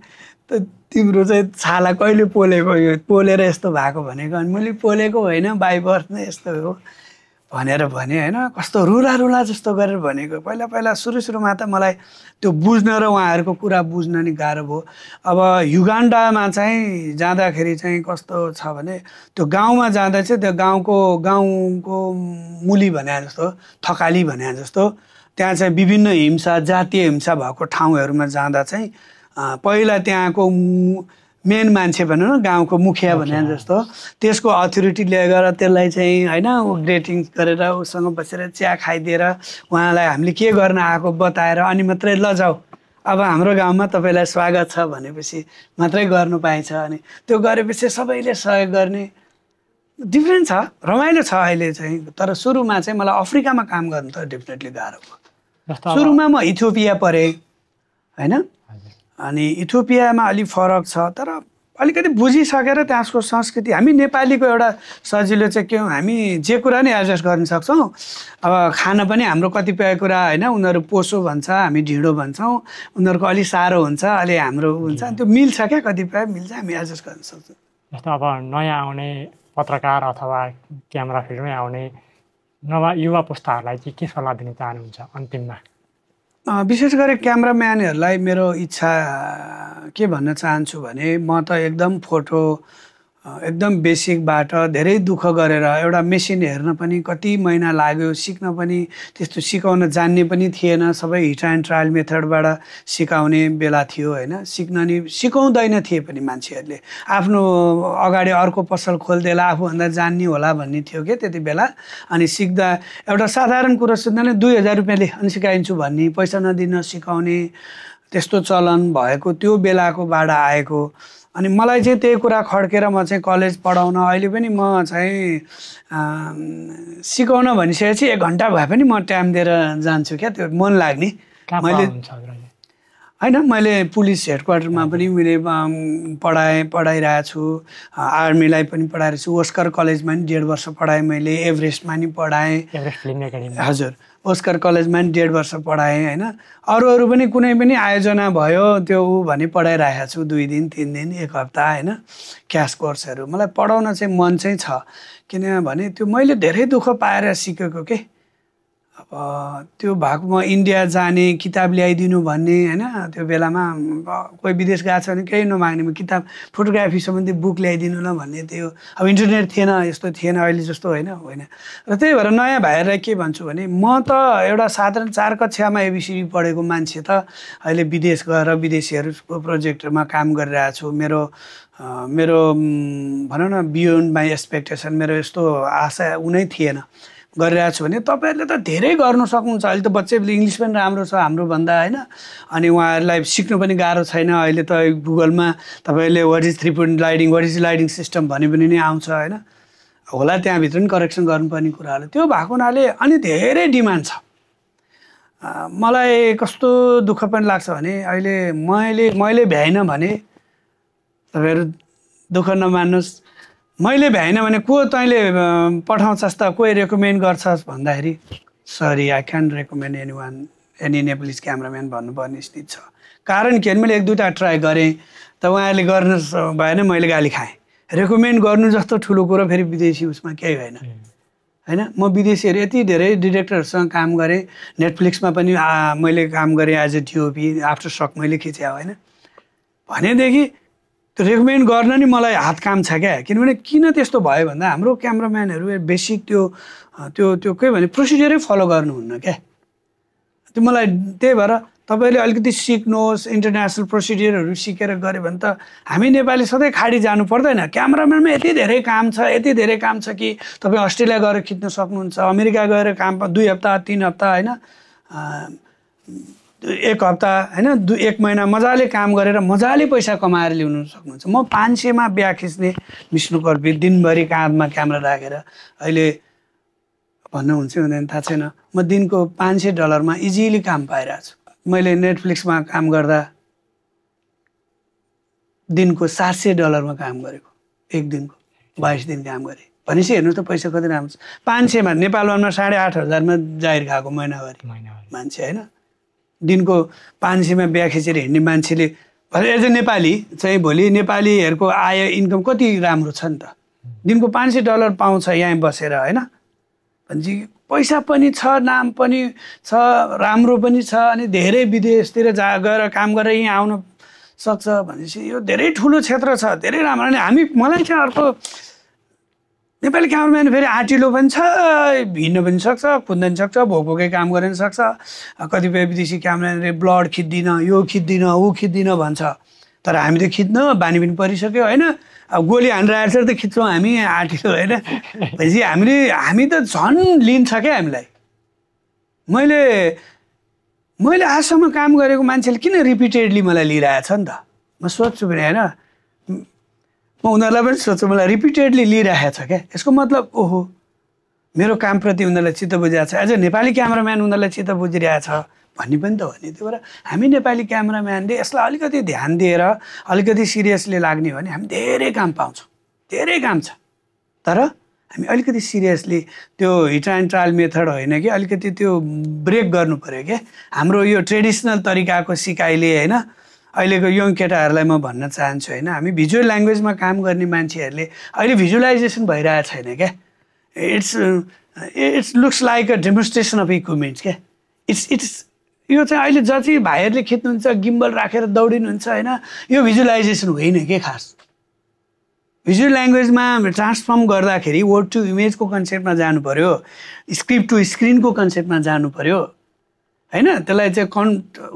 तिम्रो चाहिँ छाला कहिले पोलेको यो पोलेर यस्तो भएको भनेको अनि मैले पोलेको होइन बाई बर्थ नै यस्तो हो भनेर भने होइन कस्तो रुला जस्तो गरेर भनेको पहिला सुरुमा त मलाई त्यो बुझ्न र उहाँहरूको कुरा बुझ्न नि गाह्रो भयो। अब युगान्डामा चाहिँ जाँदाखेरि चाहिँ कस्तो छ भने त्यो गाउँमा जाँदा चाहिँ त्यो गाउँको मुली भने जस्तो थकाली भने जस्तो त्यहाँ चाहिँ विभिन्न हिंसा जातीय हिंसा भएको ठाउँहरूमा जाँदा चाहिँ पहिला त्यहाँको मेन मान्छे भनौँ न गाउँको मुखिया भने जस्तो त्यसको अथोरिटी लिएर त्यसलाई चाहिँ होइन ग्रेटिङ गरेर उसँग बसेर चिया खाइदिएर उहाँलाई हामीले के गर्न आएको बताएर अनि मात्रै ल जाऊ अब हाम्रो गाउँमा तपाईँलाई स्वागत छ भनेपछि मात्रै गर्नु पाइन्छ। अनि त्यो गरेपछि सबैले सहयोग गर्ने डिफ्रेन्ट छ, रमाइलो छ अहिले चाहिँ। तर सुरुमा चाहिँ मलाई अफ्रिकामा काम गर्नु त डेफिनेटली गाह्रो भयो। सुरुमा म इथियोपिया पढेँ होइन, अनि इथियोपियामा अलिक फरक छ तर अलिकति बुझिसकेर त्यसको संस्कृति हामी नेपालीको एउटा सजिलो चाहिँ के हो हामी जे कुरा नि एडजस्ट गर्न सक्छौँ। अब खाना पनि हाम्रो कतिपय कुरा होइन उनीहरू पोसो भन्छ हामी ढिँडो भन्छौँ, उनीहरूको अलिक साह्रो हुन्छ अलि हाम्रो हुन्छ, त्यो मिल्छ क्या कतिपय मिल्छ हामी एडजस्ट गर्न सक्छौँ। जस्तो अब नयाँ आउने पत्रकार अथवा क्यामेरा फिल्डमै आउने नवा युवा पुस्ताहरूलाई चाहिँ के सल्लाह दिन चाहनुहुन्छ अन्तिममा? विशेष गरी क्यामराम्यानहरूलाई मेरो इच्छा के भन्न चाहन्छु भने म त एकदम फोटो एकदम बेसिकबाट धेरै दुःख गरेर एउटा मेसिन हेर्न पनि कति महिना लाग्यो, सिक्न पनि त्यस्तो सिकाउन जान्ने पनि थिएन, सबै हिट एन्ड ट्रायल मेथडबाट सिकाउने बेला थियो होइन। सिक्न नि सिकाउँदैन थिए पनि मान्छेहरूले, आफ्नो अगाडि अर्को पसल खोलिदिएला आफूभन्दा जान्ने होला भन्ने थियो कि त्यति बेला। अनि सिक्दा एउटा साधारण कुरो सिक्दा नै 2000 रुपियाँले अनि सिकाइन्छु भन्ने, पैसा नदिन सिकाउने त्यस्तो चलन भएको त्यो बेलाकोबाट आएको। अनि मलाई चाहिँ त्यही कुरा खड्केर म चाहिँ कलेज पढाउन अहिले पनि म चाहिँ सिकाउन भनिसकेपछि 1 घन्टा भए पनि म टाइम दिएर जान्छु क्या, त्यो मन लाग्ने। मैले होइन मैले पुलिस हेडक्वार्टरमा पनि मैले पढाइरहेको छु, आर्मीलाई पनि पढाइरहेको छु, ओस्कर कलेजमा पनि 1.5 वर्ष पढाएँ मैले, एभरेस्टमा नि पढाएँ, हजुर ओस्कर कलेजमा पनि 1.5 वर्ष पढाएँ होइन। अरू पनि कुनै पनि आयोजना भयो त्यो भने पढाइरहेको छु 2 दिन 3 दिन 1 हप्ता होइन, क्यास कोर्सहरू। मलाई पढाउन चाहिँ मन चाहिँ छ किनभने त्यो मैले धेरै दुःख पाएर सिकेको के। अब त्यो भएको म इन्डिया जाने किताब ल्याइदिनु भन्ने होइन, त्यो बेलामा कोही विदेश गएको छ भने केही नमाग्ने, म किताब फोटोग्राफी सम्बन्धी बुक ल्याइदिनु ल भन्ने थियो। अब इन्टरनेट थिएन, यस्तो थिएन अहिले जस्तो होइन। र त्यही भएर नयाँ भाइहरूलाई के भन्छु भने म त एउटा साधारण 4 कक्षामा एबिसिडी पढेको मान्छे त अहिले विदेश गएर विदेशीहरूको प्रोजेक्टमा काम गरिरहेको छु। मेरो भनौँ न बियोन्ड माई एक्सपेक्टेसन, मेरो यस्तो आशा उनै थिएन गरिरहेको छु भने तपाईँहरूले त धेरै गर्नु सक्नुहुन्छ। अहिले त बच्चैले इङ्ग्लिस पनि राम्रो छ हाम्रोभन्दा होइन, अनि उहाँहरूलाई सिक्नु पनि गाह्रो छैन। अहिले त गुगलमा तपाईँले what is 3 point lighting, what is lighting system भने पनि नै आउँछ होइन, होला त्यहाँभित्र पनि करेक्सन गर्नुपर्ने कुराहरू त्यो भएको हुनाले अनि धेरै डिमान्ड छ। मलाई कस्तो दुःख पनि लाग्छ भने अहिले मैले भ्याइन भने तपाईँहरू दुःख नमान्नुहोस्, मैले भ्याइन भने को तैँले पठाउँछस् त, कोही रेकमेन्ड गर्छस् भन्दाखेरि sorry I can recommend any Nepalese cameraman भन्नुपर्ने स्थिति छ। कारण के भने मैले 1-2टा ट्राई गरेँ त उहाँहरूले गर्नु भएन, मैले गाली खाएँ। रेकमेन्ड गर्नु जस्तो ठुलो कुरो फेरि विदेशी उसमा केही होइन होइन। म विदेशीहरू यति धेरै डिरेक्टरहरूसँग काम गरेँ, नेटफ्लिक्समा पनि मैले काम गरेँ एज ए डिओपी, आफ्टर सक मैले खिचेँ होइन। भनेदेखि त्यो रेकमेन्ड गर्न नि मलाई हात काम छ क्या। किनभने किन त्यस्तो भयो भन्दा हाम्रो क्यामराम्यानहरू बेसिक त्यो के भने प्रोसिजरै फलो गर्नुहुन्न क्या। त्यो मलाई त्यही भएर तपाईँले अलिकति सिक्नुहोस्, इन्टरनेसनल प्रोसिडियरहरू सिकेर गऱ्यो भने त हामी नेपाली सधैँ खाडी जानु पर्दैन। क्यामराम्यानमा यति धेरै काम छ कि तपाईँ अस्ट्रेलिया गएर खिच्न सक्नुहुन्छ, अमेरिका गएर काम 2 हप्ता 3 हप्ता होइन, 1 हप्ता होइन, 1 महिना मजाले काम गरेर मजाले पैसा कमाएर ल्याउनु सक्नुहुन्छ। म 500मा बिहा खिच्ने विष्णु कर्पी दिनभरि काँधमा क्यामेरा राखेर अहिले भन्नुहुन्छ हुँदैन थाहा छैन, म दिनको $500 इजिली काम पाइरहेको छु। मैले नेटफ्लिक्समा काम गर्दा दिनको $700 काम गरेको, 1 दिनको 22 दिन काम गरेँ भनेपछि हेर्नुहोस् त पैसा कति राम्रो छ। 500मा नेपालमा 8,500 जाहिर खाएको महिनाभरि मान्छे होइन। दिनको 500मा बिहा खिचेर हिँड्ने मान्छेले एज ए नेपाली चाहिँ भोलि नेपालीहरूको आय इन्कम कति राम्रो छ नि त। दिनको $500 पाउँछ यहाँ बसेर होइन, भनेपछि पैसा पनि छ, नाम पनि छ, राम्रो पनि छ, अनि धेरै विदेशतिर गएर काम गरेर यहाँ आउन सक्छ भनेपछि यो धेरै ठुलो क्षेत्र छ, धेरै राम्रो। अनि मलाई चाहिँ अर्को नेपाली क्यामराम्यान फेरि आँटिलो पनि छ, हिँड्न पनि सक्छ, कुद्न पनि सक्छ, भोकै काम गर्न सक्छ। कतिपय विदेशी क्यामराम्यानले ब्लड खिच्दिन, यो खिच्दिन, ऊ खिच्दिन भन्छ, तर हामी त खिच्न बानी पनि परिसक्यो होइन। अब गोली हानेर आएछ त खिच्छौँ हामी, आँटिलो होइन। भनेपछि हामी त झन् लिन्छ क्या हामीलाई। मैले आजसम्म काम गरेको मान्छेले किन रिपिटेडली मलाई लिइरहेछ नि त, म सोध्छु पनि होइन। म उनीहरूलाई पनि सोध्छु, मलाई रिपिटेडली लिइरहेको छ क्या। यसको मतलब ओहो मेरो कामप्रति उनीहरूलाई चित्त बुझिरहेको छ, एज अ नेपाली क्यामराम्यान उनीहरूलाई चित्त बुझिरहेको छ भन्ने पनि त हो नि। त्यही भएर हामी नेपाली क्यामराम्यानले यसलाई अलिकति ध्यान दिएर अलिकति सिरियसली लाग्ने भने हामी धेरै काम पाउँछौँ, धेरै काम छ। तर हामी अलिकति सिरियसली त्यो हिट एन्ड ट्रायल मेथड होइन कि अलिकति त्यो ब्रेक गर्नु पऱ्यो क्या। हाम्रो यो ट्रेडिसनल तरिकाको सिकाइले होइन अहिलेको यङ केटाहरूलाई म भन्न चाहन्छु होइन, हामी भिजुअल ल्याङ्ग्वेजमा काम गर्ने मान्छेहरूले अहिले भिजुअलाइजेसन भइरहेको छैन क्या। It's looks like a demonstration of equipments क्या। इट्स यो चाहिँ अहिले जति भाइहरूले खिच्नुहुन्छ, गिम्बल राखेर दौडिनुहुन्छ होइन, यो भिजुअलाइजेसन होइन के खास। भिजुअल ल्याङ्ग्वेजमा ट्रान्सफर्म गर्दाखेरि वर्ड टु इमेजको कन्सेप्टमा जानु पऱ्यो, स्क्रिप्ट टु स्क्रिनको कन्सेप्टमा जानु पऱ्यो होइन। त्यसलाई चाहिँ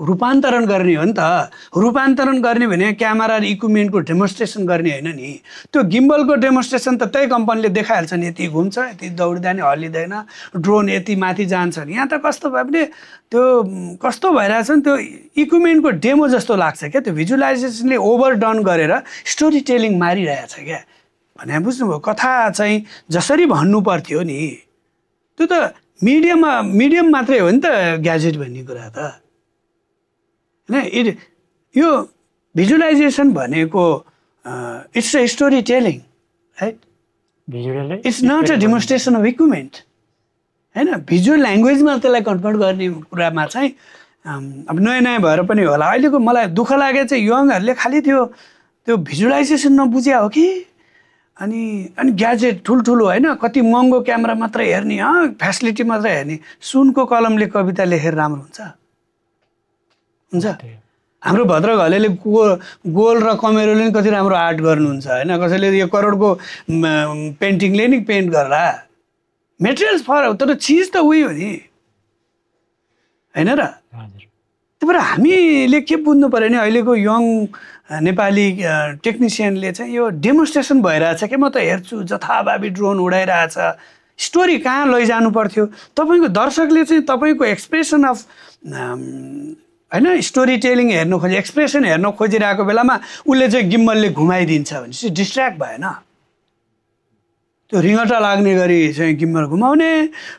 रूपान्तरण गर्ने हो नि त। रूपान्तरण गर्ने भने क्यामेरा र इक्विपमेन्टको डेमोन्स्ट्रेसन गर्ने होइन नि। त्यो गिम्बलको डेमोन्स्ट्रेसन त त्यही कम्पनीले देखाइहाल्छ नि, यति घुम्छ, यति दौडिँदैन, हल्लिँदैन, ड्रोन यति माथि जान्छ नि। यहाँ त कस्तो भयो भने त्यो कस्तो भइरहेछ नि, त्यो इक्विपमेन्टको डेमो जस्तो लाग्छ क्या। त्यो भिजुअलाइजेसनले ओभरडन गरेर स्टोरी टेलिङ मारिरहेछ क्या। भने बुझ्नुभयो, कथा चाहिँ जसरी भन्नु पर्थ्यो नि त्यो त मिडियम मात्रै हो नि त ग्याजेट भन्ने कुरा त होइन। यो भिजुअलाइजेसन भनेको it's a story telling right, it's not a demonstration of equipment होइन। भिजुअल ल्याङ्ग्वेजमा त्यसलाई कन्भर्ट गर्ने कुरामा चाहिँ अब नयाँ भएर पनि होला। अहिलेको मलाई दुःख लागे चाहिँ यङहरूले खालि त्यो भिजुअलाइजेसन नबुझ्या हो कि, अनि ग्याजेट ठुल्ठुलो होइन, कति महँगो क्यामेरा मात्रै हेर्ने, फेसिलिटी मात्रै हेर्ने। सुनको कलमले कविता लेखेर राम्रो हुन्छ। हाम्रो भद्रक हलेले गोल र कमेरोले नि कति राम्रो आर्ट गर्नुहुन्छ होइन, कसैले यो करोडको पेन्टिङले नि पेन्ट गर्ला। मेटेरियल्स फरक, तर चिज त उही हो नि होइन र। त्यही भएर हामीले के बुझ्नु पऱ्यो भने अहिलेको यङ नेपाली टेक्निसियनले चाहिँ यो डेमोन्स्ट्रेसन भइरहेछ कि म त हेर्छु जथाभावी ड्रोन उडाइरहेछ, स्टोरी कहाँ लैजानु पर्थ्यो। तपाईँको दर्शकले चाहिँ तपाईँको एक्सप्रेसन अफ होइन स्टोरी टेलिङ हेर्नु खोजे, एक्सप्रेसन हेर्न खोजिरहेको बेलामा उसले चाहिँ गिम्बलले घुमाइदिन्छ भनेपछि डिस्ट्र्याक्ट भएन। त्यो रिङ्गटा लाग्ने गरी चाहिँ गिम्बल घुमाउने,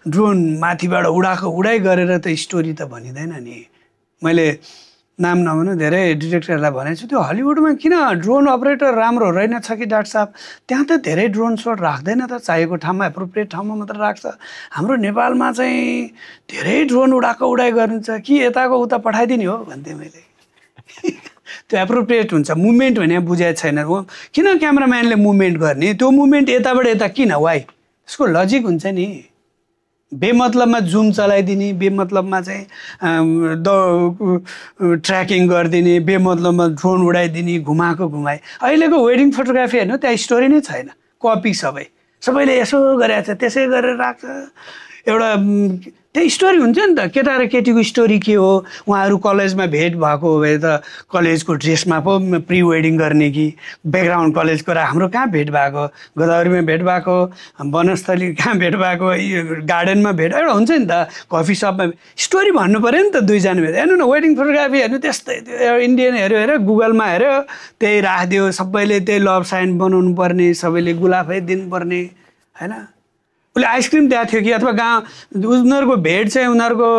ड्रोन माथिबाट उडाइ गरेर त स्टोरी त भनिँदैन नि। मैले नाम नभनु धेरै डिरेक्टरलाई भनेको छु, त्यो हलिउडमा किन ड्रोन अपरेटर राम्रो रहेनछ कि डाक्टर साहब, त्यहाँ त धेरै ड्रोन सट राख्दैन त, चाहिएको ठाउँमा एप्रोप्रिएट ठाउँमा मात्र राख्छ। हाम्रो नेपालमा चाहिँ धेरै ड्रोन उडाइ गर्नुहुन्छ कि यताको उता पठाइदिने हो भन्थेँ मैले। त्यो एप्रोप्रिएट हुन्छ, मुभमेन्ट भने बुझाएको छैन हो, किन क्यामराम्यानले मुभमेन्ट गर्ने, त्यो मुभमेन्ट यताबाट यता किन, वाइ, त्यसको लजिक हुन्छ नि। बेमतलबमा जुम चलाइदिने, बेमतलबमा चाहिँ ट्र्याकिङ गरिदिने, बेमतलबमा ड्रोन उडाइदिने, घुमाई। अहिलेको वेडिङ फोटोग्राफी हेर्नु त्यहाँ स्टोरी नै छैन, कपी सबैले यसो गरेको छ त्यसै गरेर राख्छ। एउटा त्यही स्टोरी हुन्छ नि त, केटा र केटीको स्टोरी के हो, उहाँहरू कलेजमा भेट भएको हो भए त कलेजको ड्रेसमा पो प्रि वेडिङ गर्ने कि ब्याकग्राउन्ड कलेजको, र हाम्रो कहाँ भेट भएको, गोदावरीमा भेट भएको, वनस्थली कहाँ भेट भएको, गार्डनमा भेट, एउटा हुन्छ नि त, कफी सपमा स्टोरी भन्नु पऱ्यो नि त दुईजना भेट। हेर्नु न वेडिङ फोटोग्राफी हेर्नु त्यस्तै, त्यो इन्डियन हेऱ्यो गुगलमा हेऱ्यो त्यही राखिदियो, सबैले त्यही लभ साइन बनाउनु पर्ने, सबैले गुलाफै दिनुपर्ने होइन। उसले आइसक्रिम दिएको थियो कि, अथवा उनीहरूको भेट चाहिँ उनीहरूको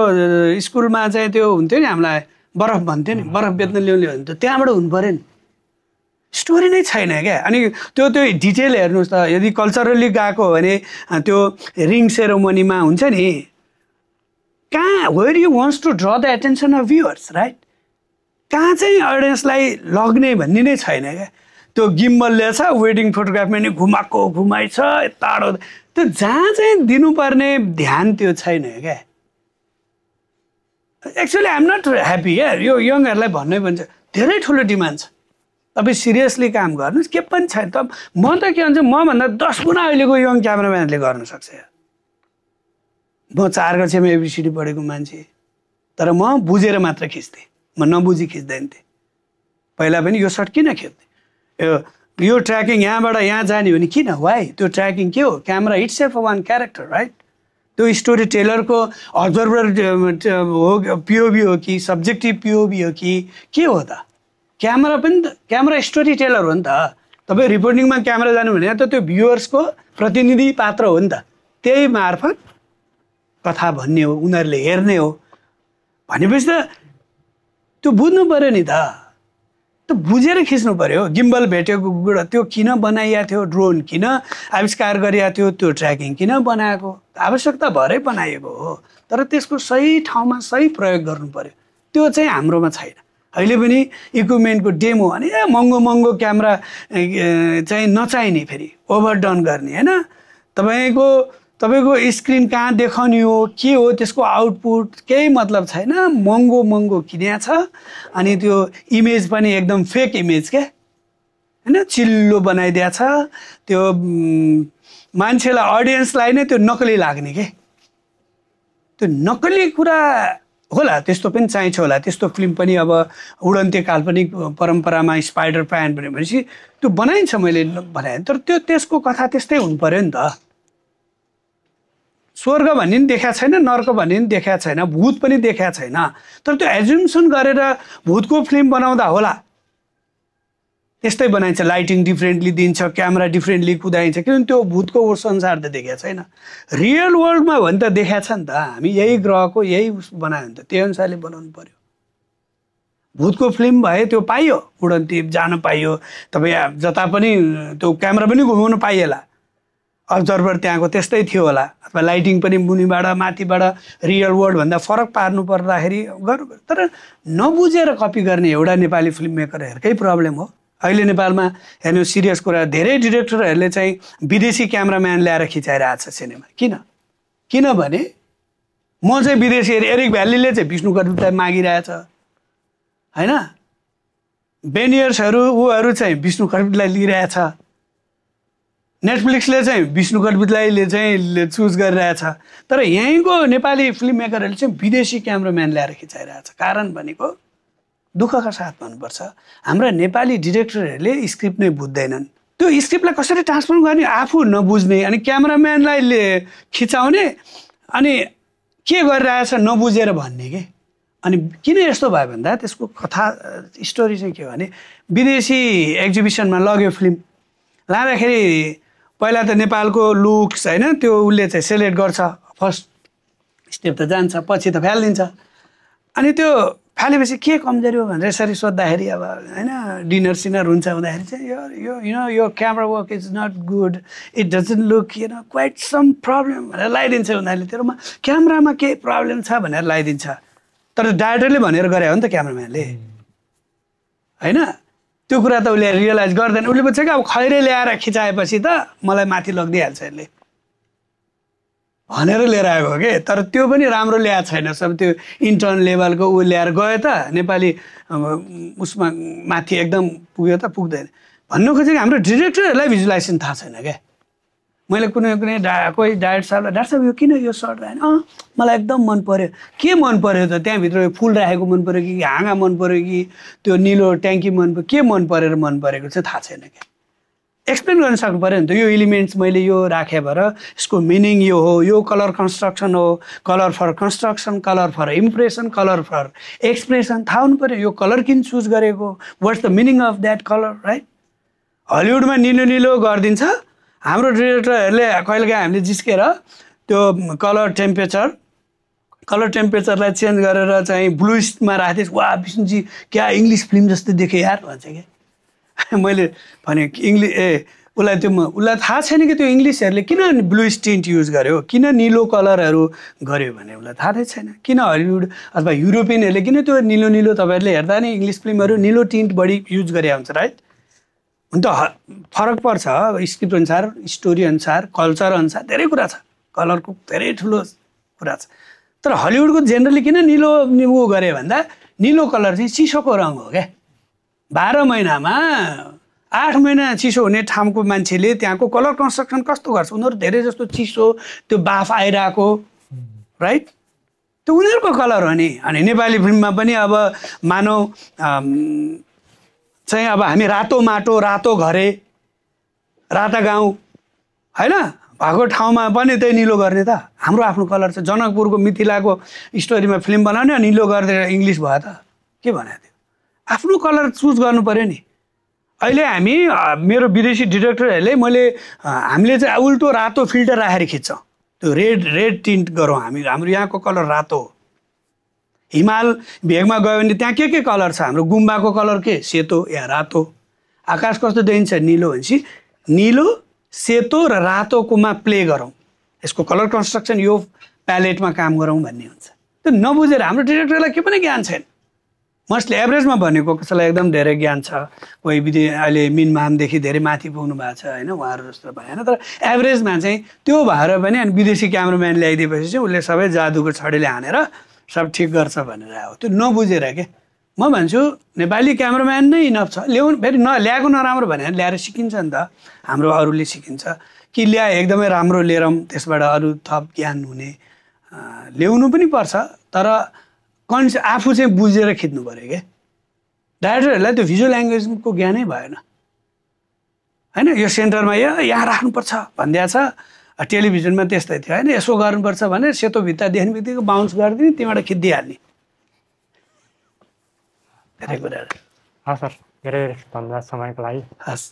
स्कुलमा चाहिँ त्यो हुन्थ्यो नि, हामीलाई बरफ भन्थ्यो नि, बरफ बेच्न ल्याउने हुन्थ्यो, त्यहाँबाट हुनु पऱ्यो नि। स्टोरी नै छैन क्या। अनि त्यो डिटेल हेर्नुहोस् त, यदि कल्चरली गएको हो भने त्यो रिङ सेरोमनीमा हुन्छ नि, कहाँ where you wants to draw the attention of viewers right, कहाँ चाहिँ अडियन्सलाई लग्ने भन्ने नै छैन क्या। त्यो गिम्बलले छ वेडिङ फोटोग्राफमा नि घुमाइ छ टाढो त्यो जहाँ चाहिँ दिनुपर्ने ध्यान त्यो छैन क्या एक्चुअली आइएम नट ह्याप्पी क्या यो यङहरूलाई भन्नै भन्छ धेरै ठुलो डिमान्ड छ तपाईँ सिरियसली काम गर्नुहोस् के पनि छैन त म त के भन्छ मभन्दा 10 गुणा अहिलेको यङ क्यामेराम्यानले गर्न सक्छ म 4 कक्षामा एबिसिडी पढेको मान्छे तर म बुझेर मात्र खिच्थेँ म नबुझी खिच्दैन थिएँ पहिला पनि यो सर्ट किन खिच्थेँ यो ट्र्याकिङ यहाँबाट यहाँ जाने हो भने किन वाइ त्यो ट्र्याकिङ के हो camera itself one character right त्यो स्टोरी टेलरको अब्जर्भर हो पिओभी हो कि सब्जेक्टिभ पिओभी हो कि के हो त क्यामेरा पनि त क्यामेरा स्टोरी टेलर हो नि त तपाईँ रिपोर्टिङमा क्यामेरा जानु भने त त्यो भ्युअर्सको प्रतिनिधि पात्र हो नि त त्यही मार्फत कथा भन्ने हो उनीहरूले हेर्ने हो भनेपछि त त्यो बुझ्नु पऱ्यो नि त त्यो बुझेर खिच्नु पऱ्यो गिम्बल भेटेको कुरा त्यो किन बनाइएको थियो ड्रोन किन आविष्कार गरिएको थियो त्यो ट्र्याकिङ किन बनाएको आवश्यकता भएरै बनाइएको हो तर त्यसको सही ठाउँमा सही प्रयोग गर्नु पऱ्यो त्यो चाहिँ हाम्रोमा छैन अहिले पनि इक्विपमेन्टको डेमो अनि महँगो क्यामेरा चाहिँ नचाहिने फेरि ओभरडन गर्ने होइन तपाईँको स्क्रिन कहाँ देखाउने हो के हो त्यसको आउटपुट केही मतलब छैन महँगो किन्या छ अनि त्यो इमेज पनि एकदम फेक इमेज क्या होइन चिल्लो बनाइदिया छ त्यो मान्छेलाई अडियन्सलाई नै त्यो नकली लाग्ने के त्यो नकली कुरा होला त्यस्तो पनि चाहिन्छ होला त्यस्तो फिल्म पनि अब उडन्ते काल्पनिक परम्परामा स्पाइडर प्यान भनेपछि त्यो बनाइन्छ मैले बनाएँ तर त्यो त्यसको कथा त्यस्तै हुनु पर्यो नि त स्वर्ग भन्ने पनि देखाएको छैन नर्क भन्ने पनि देखाएको छैन भूत पनि देखाएको छैन तर त्यो एजुम्सन गरेर भूतको फिल्म बनाउँदा होला त्यस्तै बनाइन्छ लाइटिङ डिफ्रेन्टली दिन्छ क्यामेरा डिफ्रेन्टली कुदाइन्छ किनभने त्यो भूतको संसार त देखाएको छैन रियल वर्ल्डमा हो भने त देखाएको छ नि त हामी यही ग्रहको यही बनायो भने त त्यही अनुसारले बनाउनु पर्यो भूतको फिल्म भए त्यो पाइयो उडन्ती जान पाइयो तपाईँ जता पनि त्यो क्यामेरा पनि घुमाउनु पाइएला अब्जर्भर त्यहाँको त्यस्तै थियो होला अथवा लाइटिङ पनि मुनिबाट माथिबाट रियल वर्ल्डभन्दा फरक पार्नु पर्दाखेरि गर्नु तर नबुझेर कपी गर्ने एउटा नेपाली फिल्म मेकरहरूकै प्रब्लम हो अहिले नेपालमा हेर्नु सिरियस कुरा धेरै डिरेक्टरहरूले चाहिँ विदेशी क्यामेराम्यान ल्याएर खिचाइरहेको छ सिनेमा किनभने म चाहिँ विदेशी एरिक भ्यालीले चाहिँ विष्णु कटुलाई मागिरहेछ होइन बेनियर्सहरू ऊहरू चाहिँ विष्णु कटुलाई लिइरहेछ नेटफ्लिक्सले चाहिँ विष्णु कटुलाईले चाहिँ चुज गरिरहेछ तर यहीँको नेपाली फिल्म मेकरहरूले चाहिँ विदेशी क्यामेराम्यान ल्याएर खिचाइरहेछ कारण भनेको दुःखका साथ भन्नुपर्छ हाम्रा नेपाली डिरेक्टरहरूले स्क्रिप्ट नै बुझ्दैनन् त्यो स्क्रिप्टलाई कसरी ट्रान्सफर गर्ने आफू नबुझ्ने अनि क्यामेराम्यानलाई खिचाउने अनि के गरिरहेछ नबुझेर भन्ने के अनि किन यस्तो भयो भन्दा त्यसको कथा स्टोरी चाहिँ के हो भने विदेशी एक्जिबिसनमा लग्यो फिल्म लाँदाखेरि पहिला त नेपालको लुक्स होइन त्यो उसले चाहिँ सेलेक्ट गर्छ फर्स्ट स्टेप त जान्छ पछि त फ्यालिदिन्छ अनि त्यो फालेपछि के कमजोरी हो भनेर यसरी सोद्धाखेरि अब होइन डिनर सिनर हुन्छ हुँदाखेरि चाहिँ यो camera work is not good it doesn't look quite some problem भनेर लगाइदिन्छ उनीहरूले तेरोमा क्यामेरामा केही प्रब्लम छ भनेर लगाइदिन्छ तर डाइरेक्टरले भनेर गरे हो नि त क्यामेराम्यानले होइन त्यो कुरा त उसले रियलाइज गर्दैन उसले भन्छ कि अब खैरे ल्याएर खिचाएपछि त मलाई माथि लगिदिइहाल्छ यसले भनेर लिएर आएको हो कि तर त्यो पनि राम्रो ल्याएको छैन सब त्यो इन्टर्न लेभलको ऊ ल्याएर गयो त नेपाली उसमा माथि एकदम पुग्यो त पुग्दैन भन्नु खोजेको हाम्रो डिरेक्टरहरूलाई भिजुलाइजेसन थाहा छैन क्या मैले कुनै कोही डाइरेक्टर साहबलाई डाक्टर साहब यो किन यो सर्ट राखेन मलाई एकदम मन पर्यो के मन पर्यो त त्यहाँभित्र फुल राखेको मन पर्यो कि हाँगा मन पर्यो कि त्यो निलो ट्याङ्की मन पर्यो के मन परेर मन परेको चाहिँ थाहा छैन क्या एक्सप्लेन गर्न सक्नु पऱ्यो नि त यो एलिमेन्ट्स मैले यो राखेँ भएर यसको मिनिङ यो हो यो कलर कन्स्ट्रक्सन हो colour for construction colour for impression colour for expression थाहा हुनु पऱ्यो यो कलर किन चुज गरेको what's the meaning of that colour right हलिउडमा निलो गरिदिन्छ हाम्रो डिरेक्टरहरूले कहिलेकाहीँ हामीले जिस्केर त्यो कलर टेम्परेचरलाई चेन्ज गरेर चाहिँ ब्लुइस्टमा राखिदिएछ वा विष्णुजी क्या इङ्ग्लिस फिल्म जस्तो देखेँ यार भन्छ क्या मैले भने उसलाई थाहा छैन कि त्यो इङ्ग्लिसहरूले किन ब्लू टिन्ट युज गर्यो किन निलो कलरहरू गर्यो भने उसलाई थाहा छैन किन हलिउड अथवा युरोपियनहरूले किन त्यो निलो तपाईँहरूले हेर्दा नि इङ्ग्लिस फिल्महरू निलो टिन्ट बढी युज गरे हुन्छ राइट हुन त फरक पर्छ स्क्रिप्ट अनुसार, स्टोरी अनुसार, कल्चर अनुसार धेरै कुरा छ, कलरको धेरै ठुलो कुरा छ। तर हलिउडको जेनरली किन निलो उ गरे भन्दा निलो कलर चाहिँ चिसोको रङ हो क्या। 12 महिनामा 8 महिना चिसो हुने ठाउँको मान्छेले त्यहाँको कलर कन्स्ट्रक्सन कस्तो गर्छ, उनीहरू धेरै जस्तो चिसो त्यो बाफ आइरहेको, राइट, त्यो उनीहरूको कलर हो नि। अनि नेपाली फिल्ममा पनि अब मानौ चाहिँ अब हामी रातो माटो, रातो घरे, राता गाउँ होइन भएको ठाउँमा पनि त्यही निलो गर्ने त। हाम्रो आफ्नो कलर छ। जनकपुरको मिथिलाको स्टोरीमा फिल्म बनाउने निलो गरिदिएर इङ्ग्लिस भयो त के भनेको थियो? आफ्नो कलर चुज गर्नु पऱ्यो नि। अहिले हामी मेरो विदेशी डिरेक्टरहरूले हामीले चाहिँ उल्टो रातो फिल्टर राखेर खिच्छौँ, त्यो रेड टिन्ट गरौँ हामी, हाम्रो यहाँको कलर रातो हो। हिमाल भेगमा गयो भने त्यहाँ के कलर छ? हाम्रो गुम्बाको कलर के? सेतो या रातो। आकाश कस्तो देखिन्छ? निलो। भनेपछि निलो, सेतो र रातोकोमा प्ले गरौँ, यसको कलर कन्स्ट्रक्सन यो प्यालेटमा काम गरौँ भन्ने हुन्छ। त्यो नबुझेर हाम्रो डिरेक्टरलाई के पनि ज्ञान छैन। मोस्टली एभरेजमा भनेको कसैलाई एकदम धेरै ज्ञान छ, कोही अहिले मिनमामदेखि धेरै माथि पुग्नु भएको छ होइन, उहाँहरू जस्तो भएन। तर एभरेजमा चाहिँ त्यो भएर पनि अनि विदेशी क्यामराम्यान ल्याइदिएपछि चाहिँ उसले सबै जादुको छडीले हानेर सब ठिक गर्छ भनेर आयो। त्यो नबुझेर के म भन्छु नेपाली क्यामराम्यान नै इनफ छ। ल्याउनु फेरि ल्याएको नराम्रो भनेर ल्याएर सिकिन्छ नि त, हाम्रो अरूले सिकिन्छ कि ल्याए एकदमै राम्रो लिएर त्यसबाट अरू थप ज्ञान हुने ल्याउनु पनि पर्छ। तर आफू चाहिँ बुझेर खिच्नु पऱ्यो क्या। डाइरेक्टरहरूलाई त्यो भिजुअल ल्याङ्ग्वेजको ज्ञानै भएन होइन। यो सेन्टरमा यहाँ राख्नुपर्छ भनिदिएको छ, टेलिभिजनमा त्यस्तै थियो होइन, यसो गर्नुपर्छ भने सेतो भित्ता देख्ने बित्तिकै बााउन्स गरिदिने, त्यहाँबाट खिचिदिइहाल्ने धेरै कुराहरू। हस् सर, धेरै धन्यवाद समयको लागि। हस्।